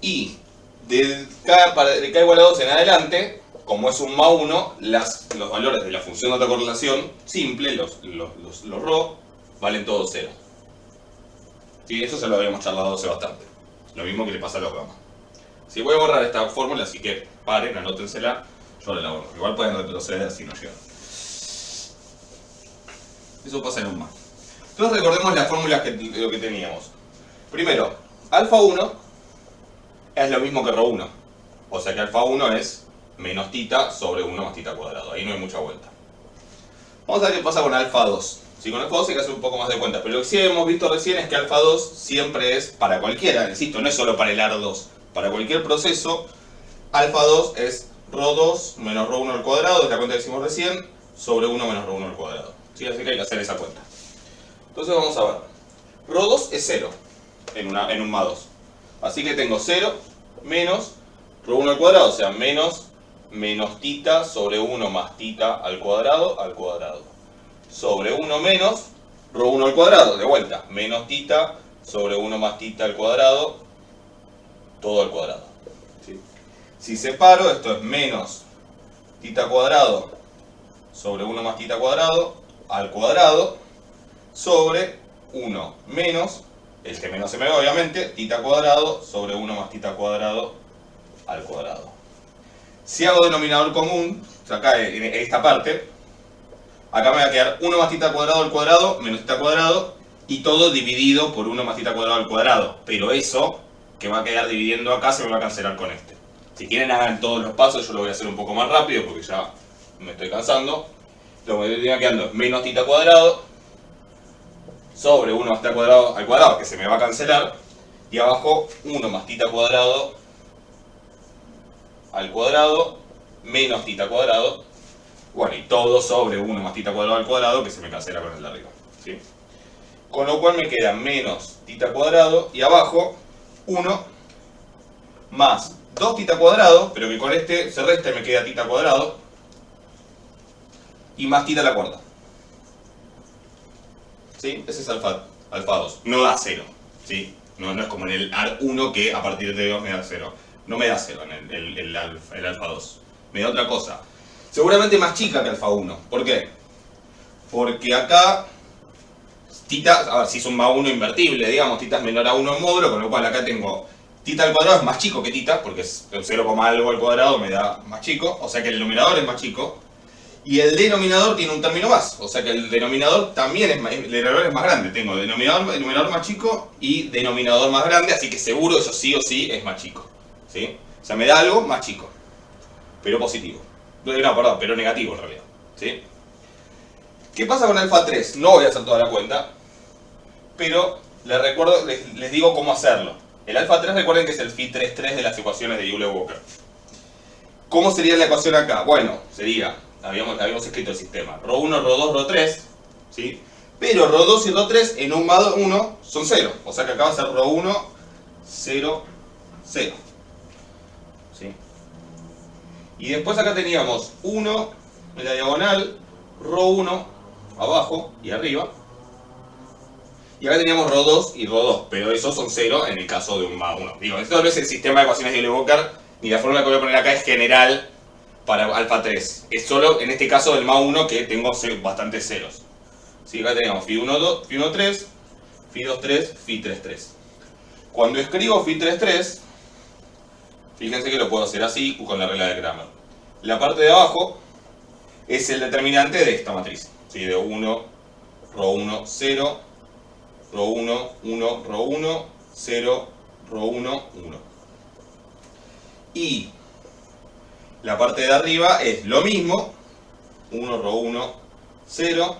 Y de k igual a 2 en adelante, como es un más 1, los valores de la función de autocorrelación simple, los ρ, valen todos 0. ¿Sí? Eso se lo habíamos charlado hace bastante. Lo mismo que le pasa a los gamma. Si voy a borrar esta fórmula, así que paren, anótensela, yo la borro. Igual pueden retroceder si no llegan. Eso pasa en un más. Entonces recordemos las fórmulas lo que teníamos. Primero, alfa 1 es lo mismo que ρ1. O sea que alfa 1 es menos tita sobre 1 más tita cuadrado. Ahí no hay mucha vuelta. Vamos a ver qué pasa con alfa 2. Si con alfa 2 hay que hacer un poco más de cuenta. Pero lo que sí hemos visto recién es que alfa 2 siempre es para cualquiera. Insisto, no es solo para el AR2. Para cualquier proceso, alfa 2 es ρ2 menos ρ1 al cuadrado, es la cuenta que hicimos recién, sobre 1 menos ρ1 al cuadrado. ¿Sí? Así que hay que hacer esa cuenta. Entonces vamos a ver. ρ2 es 0 en un más 2. Así que tengo 0 menos ρ1 al cuadrado, o sea, menos tita sobre 1 más tita al cuadrado, sobre 1 menos ρ1 al cuadrado, de vuelta, menos tita sobre 1 más tita al cuadrado, todo al cuadrado. ¿Sí? Si separo, esto es menos tita cuadrado sobre 1 más tita cuadrado al cuadrado, sobre 1 menos, el que menos se me ve obviamente, tita cuadrado sobre 1 más tita cuadrado al cuadrado. Si hago denominador común, acá en esta parte, acá me va a quedar 1 más tita cuadrado al cuadrado menos tita cuadrado y todo dividido por 1 más tita cuadrado al cuadrado. Pero eso que va a quedar dividiendo acá se me va a cancelar con este. Si quieren hagan todos los pasos, yo lo voy a hacer un poco más rápido porque ya me estoy cansando. Lo que me viene quedando es menos tita cuadrado sobre 1 más tita cuadrado al cuadrado, que se me va a cancelar, y abajo 1 más tita cuadrado al cuadrado menos tita cuadrado, bueno, y todo sobre 1 más tita cuadrado al cuadrado, que se me cancela con el de arriba, ¿sí? Con lo cual me queda menos tita cuadrado y abajo 1 más 2 tita cuadrado, pero que con este se resta y me queda tita cuadrado, y más tita a la cuarta. ¿Sí? Ese es alfa 2. No da 0. ¿Sí? No es como en el AR1 que a partir de 2 me da 0. No me da 0 en el alfa 2. Me da otra cosa. Seguramente más chica que alfa 1. ¿Por qué? Porque acá tita, a ver, si es un más 1 invertible, digamos, tita es menor a 1 en módulo, con lo cual acá tengo tita al cuadrado es más chico que tita, porque es 0, algo al cuadrado me da más chico, o sea que el denominador es más chico. Y el denominador tiene un término más, o sea que el denominador también el denominador es más grande. Tengo denominador más chico y denominador más grande, así que seguro eso sí o sí es más chico. ¿Sí? O sea, me da algo más chico, pero positivo. No, perdón, pero negativo en realidad. ¿Sí? ¿Qué pasa con alfa 3? No voy a hacer toda la cuenta, pero les digo cómo hacerlo. El alfa 3 recuerden que es el phi 3,3 de las ecuaciones de Euler-Walker. ¿Cómo sería la ecuación acá? Bueno, sería... Habíamos escrito el sistema. ρ1, ρ2, ρ3, ¿sí? Pero ρ2 y ρ3 en un más 1 son 0. O sea que acá va a ser ρ1, 0, 0. ¿Sí? Y después acá teníamos 1 en la diagonal, ρ1 abajo y arriba. Y acá teníamos ρ2 y ρ2, pero esos son 0 en el caso de un más 1. Digo, esto no es el sistema de ecuaciones de Euler-Walker, ni la fórmula que voy a poner acá es general para alfa 3. Es solo en este caso del más 1 que tengo bastantes ceros. ¿Sí? Acá tenemos phi 1, 3, phi 2, 3, phi 3, 3. Cuando escribo phi 3, 3, fíjense que lo puedo hacer así con la regla de Cramer. La parte de abajo es el determinante de esta matriz. ¿Sí? De 1, ρ1, 0, ρ1, 1, ρ1, 0, ρ1, 1. Y la parte de arriba es lo mismo, 1, ρ1, 0,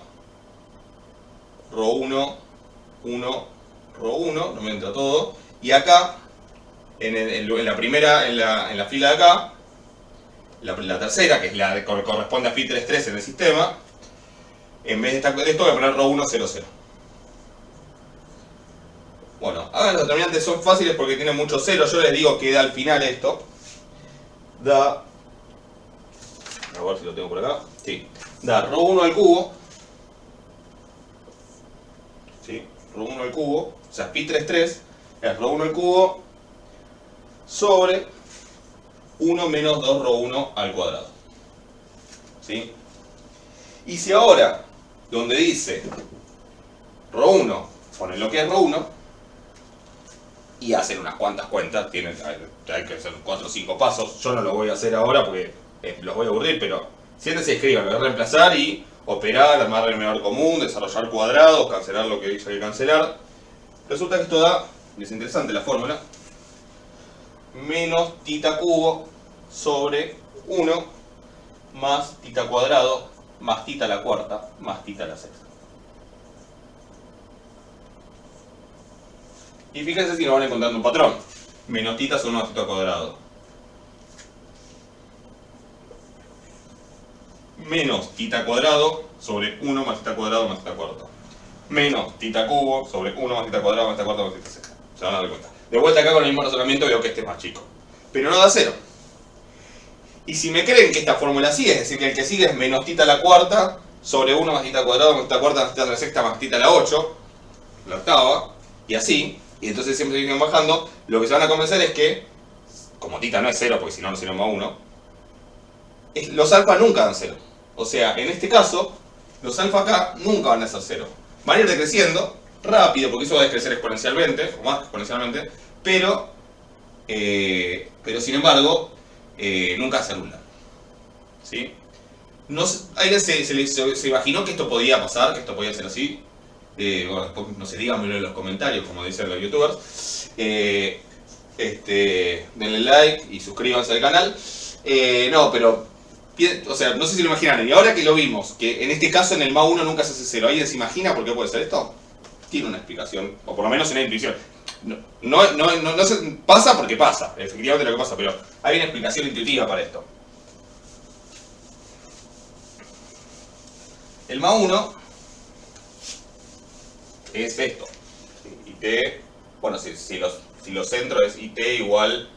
ρ1, 1, ρ1, no me entra todo. Y acá, en la fila de acá, la tercera, que es la que corresponde a phi 3, 3 en el sistema, en vez de esto voy a poner ρ1, 0, 0. Bueno, hagan los determinantes, son fáciles porque tienen muchos ceros. Yo les digo que da al final esto. Da... A ver si lo tengo por acá. Sí. Da ρ1 al cubo. ¿Sí? ρ1 al cubo. O sea, phi 3, 3 es ρ1 al cubo sobre 1 menos 2 ρ1 al cuadrado. ¿sí? Y si ahora, donde dice Rho1, ponen lo que es Rho1 y hacen unas cuantas cuentas, hay que hacer 4 o 5 pasos. Yo no lo voy a hacer ahora porque los voy a aburrir, pero siéntense y escriban, lo voy a reemplazar y operar, armar el menor común, desarrollar cuadrados, cancelar lo que dice que cancelar. Resulta que esto da, y es interesante la fórmula, menos tita cubo sobre 1 más tita cuadrado más tita a la cuarta más tita a la sexta. Y fíjense si nos van encontrando un patrón. Menos tita sobre 1 más tita cuadrado. Menos tita cuadrado sobre 1 más tita cuadrado más tita cuarta. Menos tita cubo sobre 1 más tita cuadrado más tita cuarta más tita sexta. Se van a dar cuenta. De vuelta acá con el mismo razonamiento veo que este es más chico. Pero no da 0. Y si me creen que esta fórmula sigue, es decir, que el que sigue es menos tita a la cuarta sobre 1 más tita cuadrado más tita cuarta más tita a la sexta más tita a la 8, la octava, y así, y entonces siempre siguen bajando, lo que se van a convencer es que, como tita no es 0, porque si no, no sería más 1, los alfa nunca dan 0. O sea, en este caso, los alfa acá nunca van a ser 0. Van a ir decreciendo rápido, porque eso va a decrecer exponencialmente, o más exponencialmente, pero sin embargo, nunca se anulan. ¿Sí? ¿Alguien se imaginó que esto podía pasar, que esto podía ser así? Bueno, después, no sé, díganmelo en los comentarios, como dicen los youtubers. Denle like y suscríbanse al canal. No, pero, o sea, no sé si lo imaginaron. Y ahora que lo vimos, que en este caso en el MA1 nunca se hace 0, ¿alguien se imagina por qué puede ser esto? Tiene una explicación, o por lo menos una intuición. No se pasa porque pasa, efectivamente lo que pasa, pero hay una explicación intuitiva para esto. El MA1 es esto. IT, bueno, si los centros es IT igual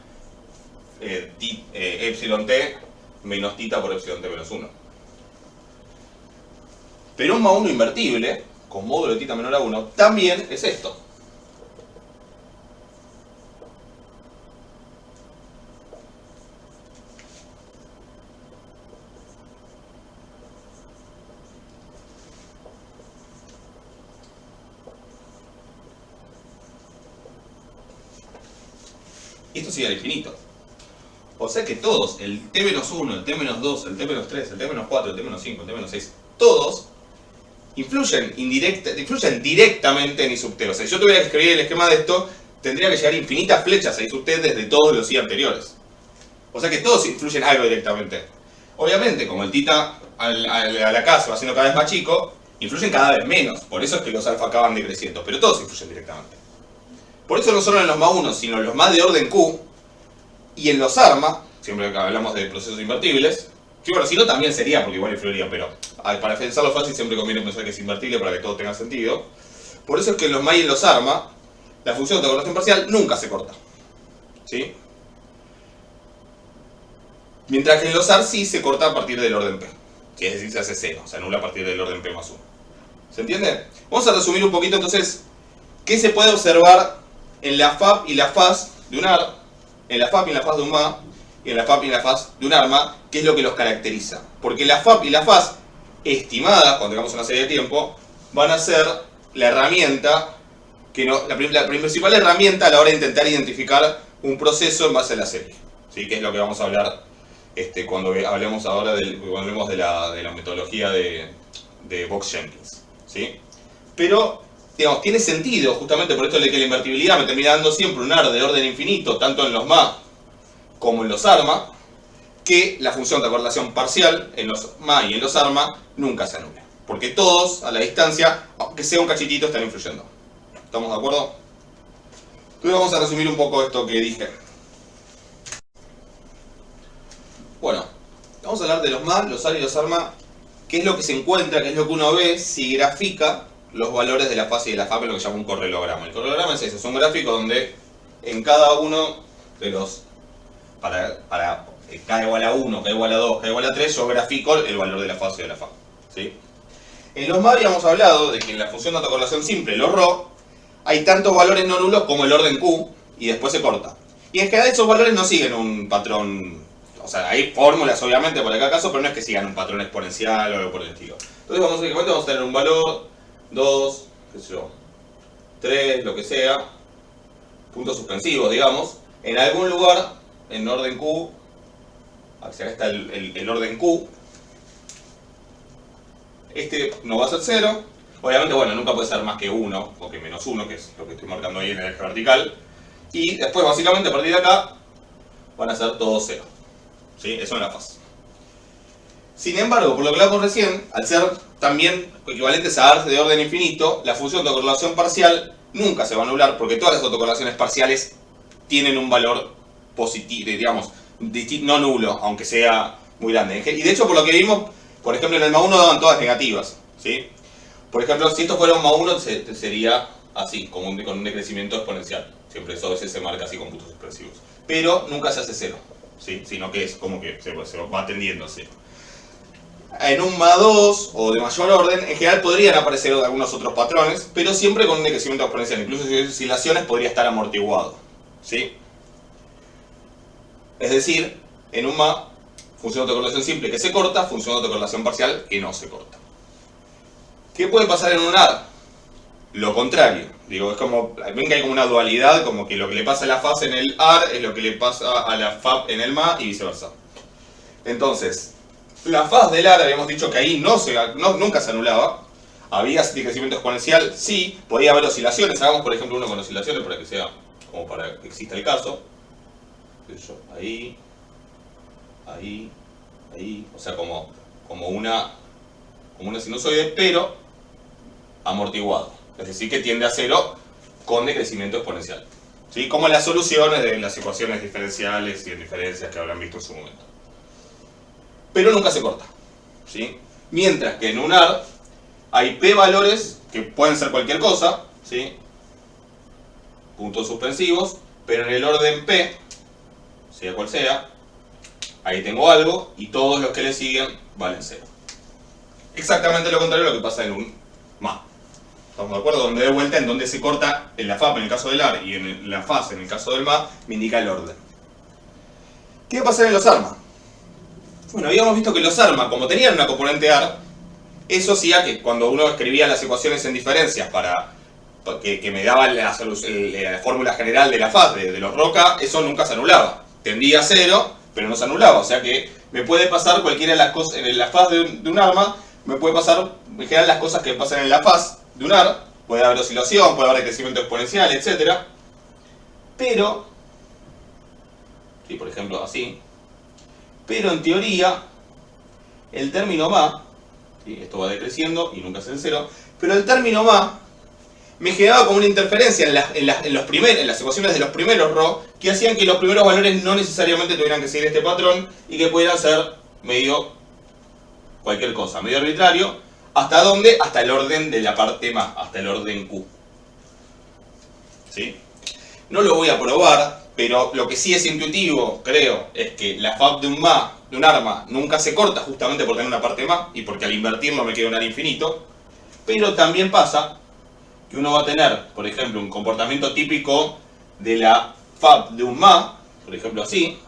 epsilon t menos tita por epsilon t menos 1. Pero un MA1 invertible, con módulo de tita menor a 1, también es esto. Y esto sigue al infinito. O sea que todos, el t-1, el t-2, el t-3, el t-4, el t-5, el t-6, todos influyen directamente en I sub t. O sea, si yo tuviera que escribir el esquema de esto, tendría que llegar infinitas flechas a I sub t desde todos los I anteriores. O sea que todos influyen algo directamente. Obviamente, como el tita a la K se va haciendo cada vez más chico, influyen cada vez menos. Por eso es que los alfa acaban decreciendo, pero todos influyen directamente. Por eso no solo en los MA1, sino en los MA de orden Q y en los ARMA, siempre que hablamos de procesos invertibles, que bueno, si no también sería, porque igual influiría, pero para pensarlo fácil siempre conviene pensar que es invertible para que todo tenga sentido. Por eso es que en los MA y en los ARMA, la función de correlación parcial nunca se corta. ¿Sí? Mientras que en los AR sí se corta a partir del orden P. Es decir, se hace 0, se anula a partir del orden P más 1. ¿Se entiende? Vamos a resumir un poquito entonces qué se puede observar en la FAB y la FAS de un AR, en la FAB y la FAS de un MA, y en la FAB y la FAS de un ARMA, qué es lo que los caracteriza. Porque la FAB y la FAS, estimadas cuando tengamos una serie de tiempo, van a ser la herramienta, la principal herramienta a la hora de intentar identificar un proceso en base a la serie. ¿Sí? Que es lo que vamos a hablar cuando hablemos ahora cuando hablemos de la metodología de Box-Jenkins. ¿Sí? Pero digamos, tiene sentido, justamente por esto de que la invertibilidad me termina dando siempre un AR de orden infinito, tanto en los MA como en los ARMA, que la función de correlación parcial en los MA y en los ARMA nunca se anula. Porque todos, a la distancia, aunque sea un cachitito, están influyendo. ¿Estamos de acuerdo? Entonces vamos a resumir un poco esto que dije. Bueno, vamos a hablar de los MA, los AR y los ARMA, qué es lo que se encuentra, qué es lo que uno ve si grafica los valores de la fase y de la FAB en lo que se llama un correlograma. El correlograma es eso, es un gráfico donde en cada uno de los, para K igual a 1, K igual a 2, K igual a 3, yo grafico el valor de la fase y de la FAB. ¿Sí? En los MA habíamos hablado de que en la función de autocorrelación simple, los ρ, hay tantos valores no nulos como el orden Q y después se corta. Y en general esos valores no siguen un patrón, O sea, hay fórmulas obviamente por cada caso, pero no es que sigan un patrón exponencial o algo por el estilo. Entonces vamos a tener un valor, 2, qué sé yo, 3, lo que sea, puntos suspensivos, digamos, en algún lugar, en orden Q, acá está el orden Q, este no va a ser 0, obviamente, bueno, nunca puede ser más que 1, o que menos 1, que es lo que estoy marcando ahí en el eje vertical, y después básicamente a partir de acá van a ser todos 0, ¿sí? Eso en la faz. Sin embargo, por lo que hablamos recién, al ser también equivalentes a arcs de orden infinito, la función de autocorrelación parcial nunca se va a anular porque todas las autocorrelaciones parciales tienen un valor positivo, digamos, no nulo, aunque sea muy grande. Y de hecho, por lo que vimos, por ejemplo, en el MA1 daban todas negativas, ¿sí? Por ejemplo, si esto fuera un MA1 sería así, con un decrecimiento exponencial. Siempre eso a veces se marca así con puntos suspensivos. Pero nunca se hace 0, ¿sí? Sino que es como que se va tendiendo a 0. En un MA2 o de mayor orden, en general podrían aparecer algunos otros patrones, pero siempre con un decrecimiento exponencial. Incluso si hay oscilaciones podría estar amortiguado, ¿sí? Es decir, en un MA, función de autocorrelación simple que se corta, función de autocorrelación parcial que no se corta. ¿Qué puede pasar en un AR? Lo contrario. Digo, es como, ven que hay como una dualidad, como que lo que le pasa a la faz en el AR es lo que le pasa a la FAB en el MA y viceversa. Entonces, la faz del AR habíamos dicho que ahí nunca se anulaba. Había decrecimiento exponencial, sí, podía haber oscilaciones. Hagamos por ejemplo uno con oscilaciones para que sea, como para que exista el caso. Ahí, ahí, ahí, o sea como una sinusoide, pero amortiguado. Es decir, que tiende a 0 con decrecimiento exponencial. ¿Sí? Como las soluciones de las ecuaciones diferenciales y en diferencias que habrán visto en su momento. Pero nunca se corta, ¿sí? Mientras que en un AR hay P valores que pueden ser cualquier cosa, ¿sí? Puntos suspensivos, pero en el orden P, sea cual sea, ahí tengo algo y todos los que le siguen valen 0. Exactamente lo contrario de lo que pasa en un MA. ¿Estamos de acuerdo? Donde de vuelta, en donde se corta en la FAB en el caso del AR y en la faz en el caso del MA, me indica el orden. ¿Qué va a pasar en los ARMA? Bueno, habíamos visto que los ARMA, como tenían una componente AR, eso hacía que cuando uno escribía las ecuaciones en diferencias que me daban la fórmula general de la faz de los ROCA, eso nunca se anulaba. Tendía a 0, pero no se anulaba. O sea que me puede pasar cualquiera de las cosas en la faz de un ARMA, me puede pasar en general las cosas que pasan en la faz de un AR. Puede haber oscilación, puede haber decrecimiento exponencial, etc. Pero, sí, por ejemplo, así. Pero en teoría, el término MA, ¿sí? Esto va decreciendo y nunca es el 0, pero el término MA me generaba como una interferencia en las ecuaciones de los primeros RO que hacían que los primeros valores no necesariamente tuvieran que seguir este patrón y que pudieran ser medio cualquier cosa, medio arbitrario. ¿Hasta dónde? Hasta el orden de la parte MA, hasta el orden Q. ¿Sí? No lo voy a probar, pero lo que sí es intuitivo, creo, es que la FAB de un ARMA nunca se corta justamente por tener una parte MA y porque al invertirlo me queda un AR infinito. Pero también pasa que uno va a tener, por ejemplo, un comportamiento típico de la FAB de un MA, por ejemplo así,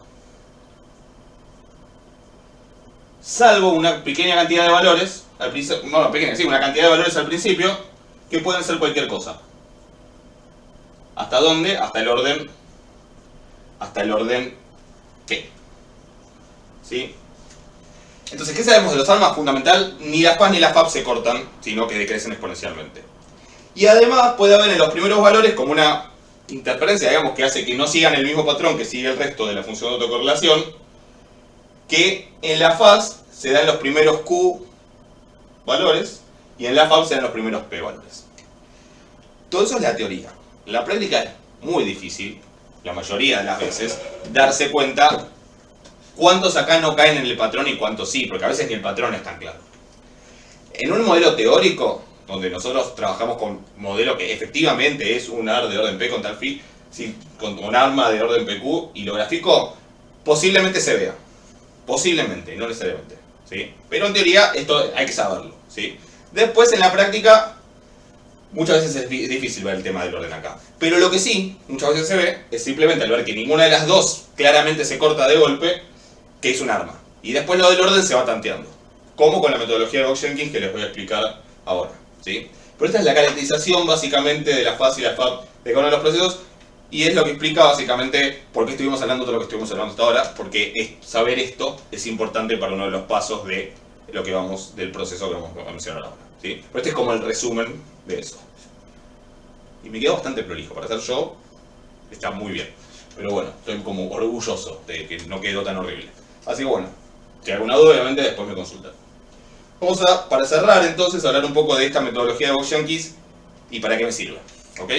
salvo una pequeña cantidad de valores, una cantidad de valores al principio, que pueden ser cualquier cosa. ¿Hasta dónde? Hasta el orden P. ¿Sí? Entonces, ¿qué sabemos de los ARMA? Fundamental, ni la FAS ni la FAB se cortan, sino que decrecen exponencialmente. Y además puede haber en los primeros valores como una interferencia, digamos, que hace que no sigan el mismo patrón que sigue el resto de la función de autocorrelación, que en la FAS se dan los primeros Q valores y en la FAB se dan los primeros P valores. Todo eso es la teoría. La práctica es muy difícil, la mayoría de las veces, darse cuenta cuántos acá no caen en el patrón y cuántos sí, porque a veces ni el patrón es tan claro. En un modelo teórico, donde nosotros trabajamos con un modelo que efectivamente es un AR de orden P con tal phi, sí, con un ARMA de orden PQ, y lo grafico, posiblemente se vea. Posiblemente, no necesariamente, ¿sí? Pero en teoría esto hay que saberlo, ¿sí? Después en la práctica muchas veces es difícil ver el tema del orden acá. Pero lo que sí muchas veces se ve es simplemente al ver que ninguna de las dos claramente se corta de golpe, que es un arma. Y después lo del orden se va tanteando. Como con la metodología de Boggs-Jenkins que les voy a explicar ahora, ¿sí? Pero esta es la caracterización básicamente de la FAS y la FAB de cada uno de los procesos. Y es lo que explica básicamente por qué estuvimos hablando de lo que estuvimos hablando hasta ahora. Porque saber esto es importante para uno de los pasos de lo que vamos, del proceso que vamos a mencionar ahora, ¿sí? Pero este es como el resumen de eso. Y me quedó bastante prolijo. Para ser yo, está muy bien. Pero bueno, estoy como orgulloso de que no quedó tan horrible. Así que bueno, si hay alguna duda, obviamente después me consultan. Vamos a, para cerrar entonces, hablar un poco de esta metodología de Boggs-Jenkins y para qué me sirve, ¿ok?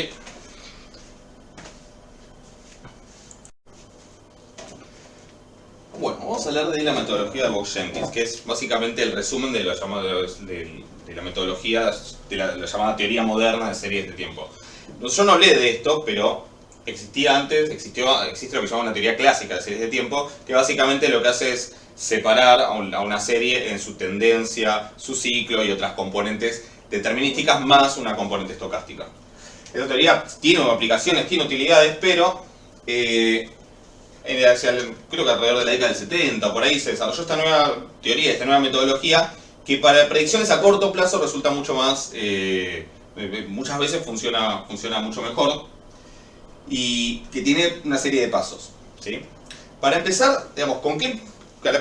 Bueno, vamos a hablar de la metodología de Boggs-Jenkins, que es básicamente el resumen de la metodología de la llamada teoría moderna de series de tiempo. Yo no hablé de esto, pero existía antes, existe lo que se llama una teoría clásica de series de tiempo, que básicamente lo que hace es separar a una serie en su tendencia, su ciclo y otras componentes determinísticas más una componente estocástica. Esta teoría tiene aplicaciones, tiene utilidades, pero creo que alrededor de la década del 70 o por ahí se desarrolló esta nueva teoría, esta nueva metodología que para predicciones a corto plazo resulta mucho más, muchas veces funciona mucho mejor y que tiene una serie de pasos, ¿sí? Para empezar, digamos,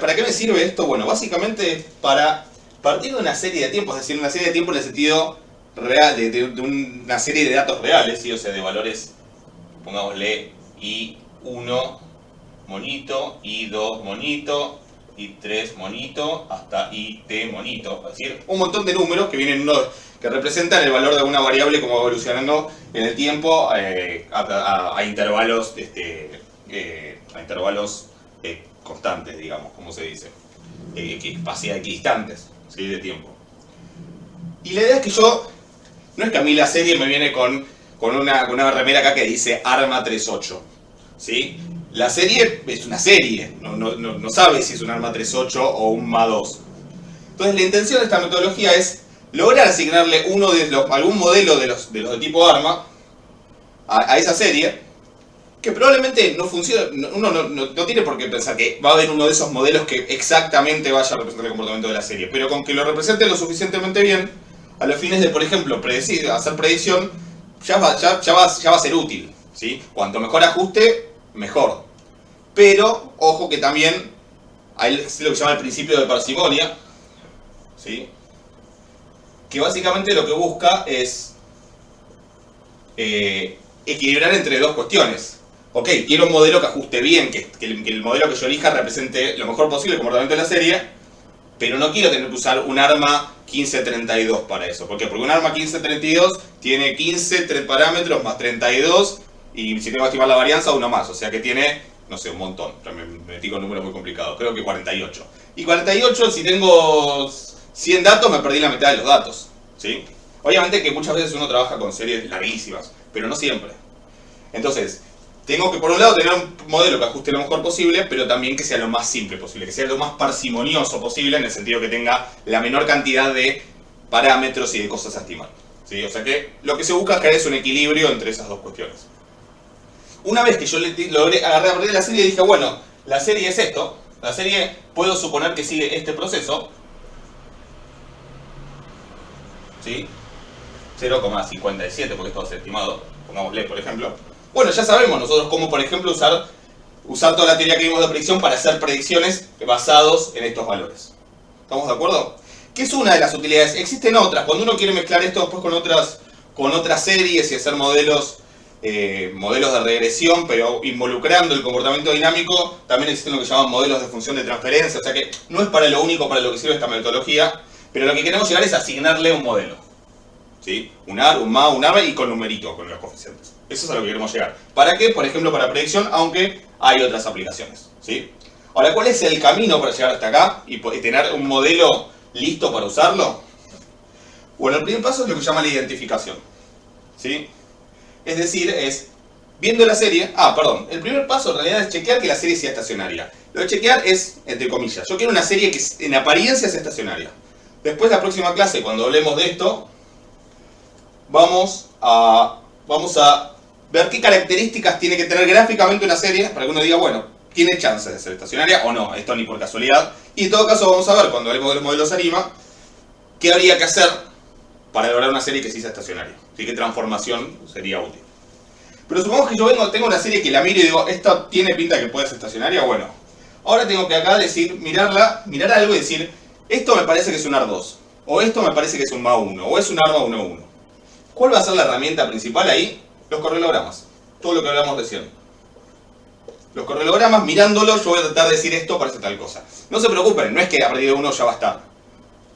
¿para qué me sirve esto? Bueno, básicamente para partir de una serie de tiempos, es decir, una serie de tiempos en el sentido real, de una serie de datos reales, ¿sí? O sea, de valores, pongámosle I1 monito, I2 monito, I3 monito, hasta IT monito. Es decir, un montón de números que vienen que representan el valor de una variable como va evolucionando en el tiempo a intervalos, constantes, digamos, como se dice, equidistantes, ¿sí? De tiempo. Y la idea es que no es que a mí la serie me viene con una remera acá que dice Arma 38, ¿sí? La serie es una serie, no sabe si es un Arma 38 o un MA2. Entonces la intención de esta metodología es lograr asignarle algún modelo de los de tipo Arma a esa serie, que probablemente no funcione. Uno no tiene por qué pensar que va a haber uno de esos modelos que exactamente vaya a representar el comportamiento de la serie, pero con que lo represente lo suficientemente bien, a los fines de, por ejemplo, hacer predicción, ya va a ser útil, ¿sí? Cuanto mejor ajuste, mejor. Pero, ojo que también hay lo que se llama el principio de parsimonia, ¿sí? Que básicamente lo que busca es equilibrar entre dos cuestiones. Ok, quiero un modelo que ajuste bien, que el modelo que yo elija represente lo mejor posible el comportamiento de la serie, pero no quiero tener que usar un arma 1532 para eso. ¿Por qué? Porque un arma 1532 tiene 15 parámetros más 32, y si tengo que estimar la varianza, uno más. O sea que tiene, no sé, un montón. Me metí con números muy complicados. Creo que 48. Y 48, si tengo 100 datos, me perdí la mitad de los datos, ¿sí? Obviamente que muchas veces uno trabaja con series larguísimas, pero no siempre. Entonces, tengo que por un lado tener un modelo que ajuste lo mejor posible, pero también que sea lo más simple posible, que sea lo más parsimonioso posible, en el sentido que tenga la menor cantidad de parámetros y de cosas a estimar, ¿sí? O sea que lo que se busca es crear es un equilibrio entre esas dos cuestiones. Una vez que yo logré agarrar a partir de la serie y dije, bueno, la serie es esto, la serie puedo suponer que sigue este proceso, ¿sí? 0,57, porque esto va a ser estimado, pongámosle por ejemplo. Bueno, ya sabemos nosotros cómo, por ejemplo, usar toda la teoría que vimos de predicción para hacer predicciones basados en estos valores. ¿Estamos de acuerdo? ¿Qué es una de las utilidades? Existen otras. Cuando uno quiere mezclar esto después con otras series y hacer modelos de regresión, pero involucrando el comportamiento dinámico, también existen lo que llaman modelos de función de transferencia. O sea que no es para lo único para lo que sirve esta metodología, pero lo que queremos llegar es asignarle un modelo, ¿sí? Un AR, un MA, un ARMA y con numerito, con los coeficientes. Eso es a lo que queremos llegar. ¿Para qué? Por ejemplo, para predicción, aunque hay otras aplicaciones, ¿sí? Ahora, ¿cuál es el camino para llegar hasta acá y tener un modelo listo para usarlo? Bueno, el primer paso es lo que se llama la identificación, ¿sí? Es decir, viendo la serie... el primer paso en realidad es chequear que la serie sea estacionaria. Lo de chequear es, entre comillas, yo quiero una serie que en apariencia sea estacionaria. Después, la próxima clase, cuando hablemos de esto, vamos a ver qué características tiene que tener gráficamente una serie para que uno diga, bueno, tiene chances de ser estacionaria o no, esto ni por casualidad. Y en todo caso vamos a ver, cuando hablemos de los modelos ARIMA, qué habría que hacer para lograr una serie que sí sea estacionaria. ¿Sí? ¿Qué transformación sería útil? Pero supongamos que yo tengo una serie que la miro y digo, ¿esta tiene pinta que puede ser estacionaria? Bueno, ahora tengo que acá decir, mirar algo y decir, esto me parece que es un AR2, o esto me parece que es un MA1, o es un ARMA 1.1. ¿Cuál va a ser la herramienta principal ahí? Los correlogramas. Todo lo que hablamos recién. Los correlogramas, mirándolos, yo voy a tratar de decir esto parece tal cosa. No se preocupen, no es que a partir de uno ya va a estar.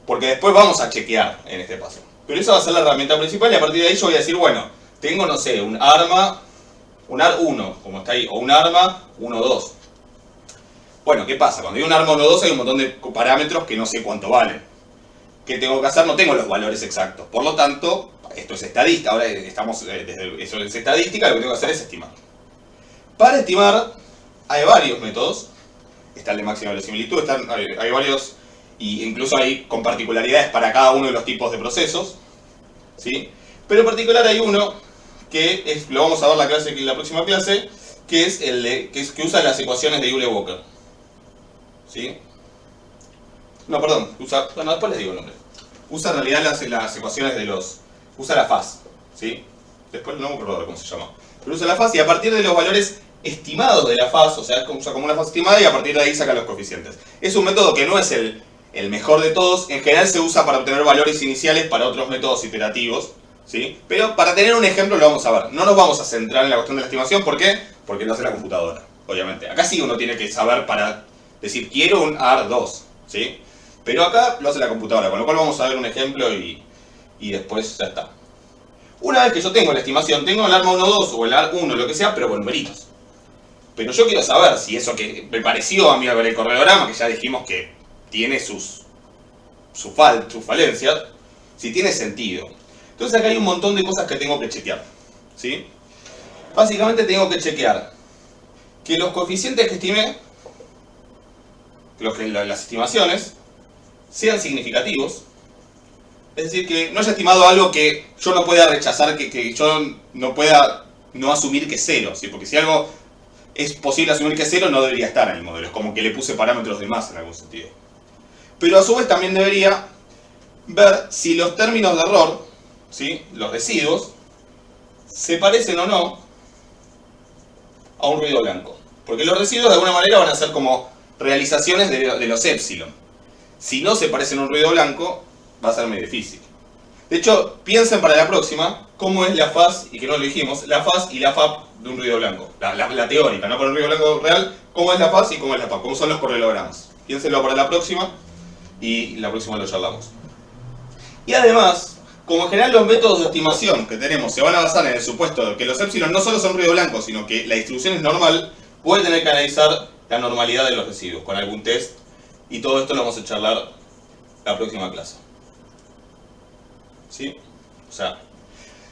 Porque después vamos a chequear en este paso. Pero esa va a ser la herramienta principal y a partir de ahí yo voy a decir, bueno, tengo, no sé, un ARMA, un AR1, como está ahí, o un ARMA 1.2. Bueno, ¿qué pasa? Cuando hay un ARMA 1.2 hay un montón de parámetros que no sé cuánto valen. ¿Qué tengo que hacer? No tengo los valores exactos. Por lo tanto, esto es estadística. Ahora estamos desde eso es estadística, lo que tengo que hacer es estimar. Para estimar hay varios métodos. Está el de máxima verosimilitud, hay varios, y incluso hay con particularidades para cada uno de los tipos de procesos, ¿sí? Pero en particular hay uno que lo vamos a ver en la próxima clase, que es que usa las ecuaciones de Euler-Walker, ¿sí? No, perdón, bueno, después les digo el nombre. Usa en realidad las ecuaciones usa la faz, ¿sí? Después no me acuerdo cómo se llama. Pero usa la faz y a partir de los valores estimados de la faz, o sea, usa como una faz estimada y a partir de ahí saca los coeficientes. Es un método que no es el mejor de todos, en general se usa para obtener valores iniciales para otros métodos iterativos, ¿sí? Pero para tener un ejemplo lo vamos a ver. No nos vamos a centrar en la cuestión de la estimación, ¿por qué? Porque lo hace la computadora, obviamente. Acá sí uno tiene que saber para decir, quiero un AR2, ¿sí? Pero acá lo hace la computadora, con lo cual vamos a ver un ejemplo y después ya está. Una vez que yo tengo la estimación, tengo el ARMA 1.2 o el AR1, lo que sea, pero con numeritos. Pero yo quiero saber si eso que me pareció a mí ver el correlograma, que ya dijimos que tiene sus falencias, si tiene sentido. Entonces acá hay un montón de cosas que tengo que chequear, ¿sí? Básicamente tengo que chequear que los coeficientes que estimé, las estimaciones, sean significativos. Es decir, que no haya estimado algo que yo no pueda rechazar, que yo no pueda no asumir que es cero, ¿sí? Porque si algo es posible asumir que es cero, no debería estar en el modelo. Es como que le puse parámetros de más en algún sentido. Pero a su vez también debería ver si los términos de error, ¿sí? Los residuos, se parecen o no a un ruido blanco. Porque los residuos de alguna manera van a ser como realizaciones de los épsilon. Si no se parecen a un ruido blanco, va a ser muy difícil. De hecho, piensen para la próxima cómo es la faz, y que no lo dijimos, la faz y la FAP de un ruido blanco. La teórica, no para un ruido blanco real, cómo es la faz y cómo es la FAP, cómo son los correlogramas. Piénsenlo para la próxima y la próxima lo charlamos. Y además, como en general los métodos de estimación que tenemos se van a basar en el supuesto de que los épsilon no solo son ruido blanco, sino que la distribución es normal, puede tener que analizar la normalidad de los residuos con algún test, y todo esto lo vamos a charlar la próxima clase. ¿Sí? O sea,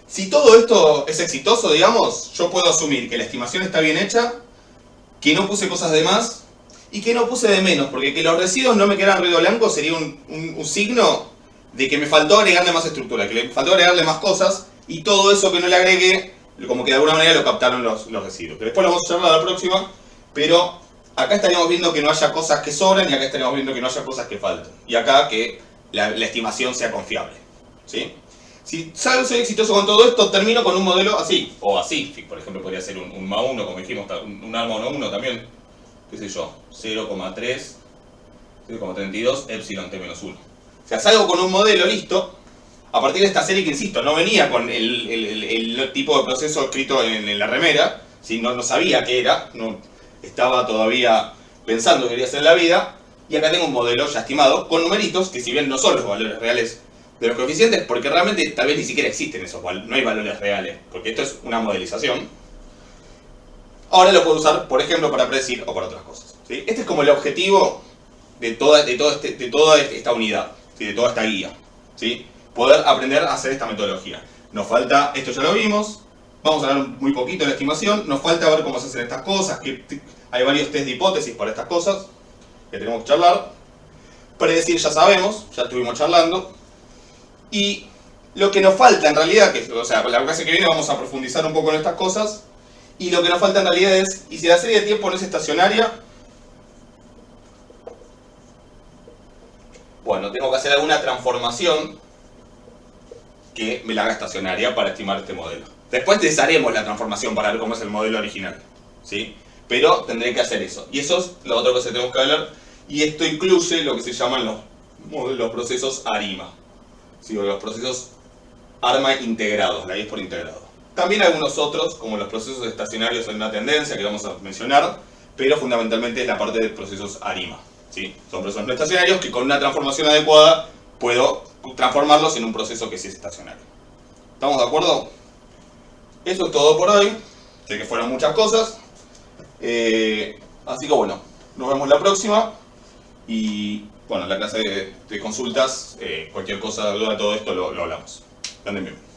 si todo esto es exitoso, digamos, yo puedo asumir que la estimación está bien hecha, que no puse cosas de más y que no puse de menos, porque que los residuos no me quedaran ruido blanco sería un signo de que me faltó agregarle más estructura, que le faltó agregarle más cosas, y todo eso que no le agregué, como que de alguna manera lo captaron los residuos. Que después lo vamos a charlar a la próxima, pero acá estaríamos viendo que no haya cosas que sobren y acá estaríamos viendo que no haya cosas que falten. Y acá que la estimación sea confiable, ¿sí? Si soy exitoso con todo esto, termino con un modelo así, o así. Por ejemplo, podría ser un MA1, como dijimos, un ARMA 1.1 también. ¿Qué sé yo? 0,3, 0,32, epsilon t-1. O sea, salgo con un modelo listo, a partir de esta serie que, insisto, no venía con el tipo de proceso escrito en la remera, ¿sí? No sabía qué era, no estaba todavía pensando qué quería hacer en la vida, y acá tengo un modelo ya estimado con numeritos que, si bien no son los valores reales de los coeficientes, porque realmente tal vez ni siquiera existen esos valores, no hay valores reales, porque esto es una modelización, ahora lo puedo usar, por ejemplo, para predecir o para otras cosas, ¿sí? Este es como el objetivo de toda esta unidad, ¿sí? De toda esta guía, ¿sí? Poder aprender a hacer esta metodología. Nos falta, esto ya lo vimos, vamos a hablar muy poquito de la estimación, nos falta ver cómo se hacen estas cosas, que hay varios test de hipótesis para estas cosas que tenemos que charlar. Predecir ya sabemos, ya estuvimos charlando. Y lo que nos falta en realidad, o sea, la clase que viene vamos a profundizar un poco en estas cosas, Y lo que nos falta en realidad es, ¿y si la serie de tiempo no es estacionaria? Bueno, tengo que hacer alguna transformación que me la haga estacionaria para estimar este modelo. Después desharemos la transformación para ver cómo es el modelo original, ¿sí? Pero tendré que hacer eso. Y eso es la otra cosa que tenemos que hablar. Y esto incluye lo que se llaman los procesos ARIMA. ¿Sí? O los procesos ARMA integrados, la I es por integrado. También algunos otros, como los procesos estacionarios en una tendencia que vamos a mencionar, pero fundamentalmente es la parte de procesos ARIMA. ¿Sí? Son procesos no estacionarios que con una transformación adecuada puedo transformarlos en un proceso que sí es estacionario. ¿Estamos de acuerdo? Eso es todo por hoy. Sé que fueron muchas cosas. Así que bueno, nos vemos la próxima. Y bueno, en la clase de consultas, cualquier cosa, duda, todo esto lo hablamos. Que anden bien.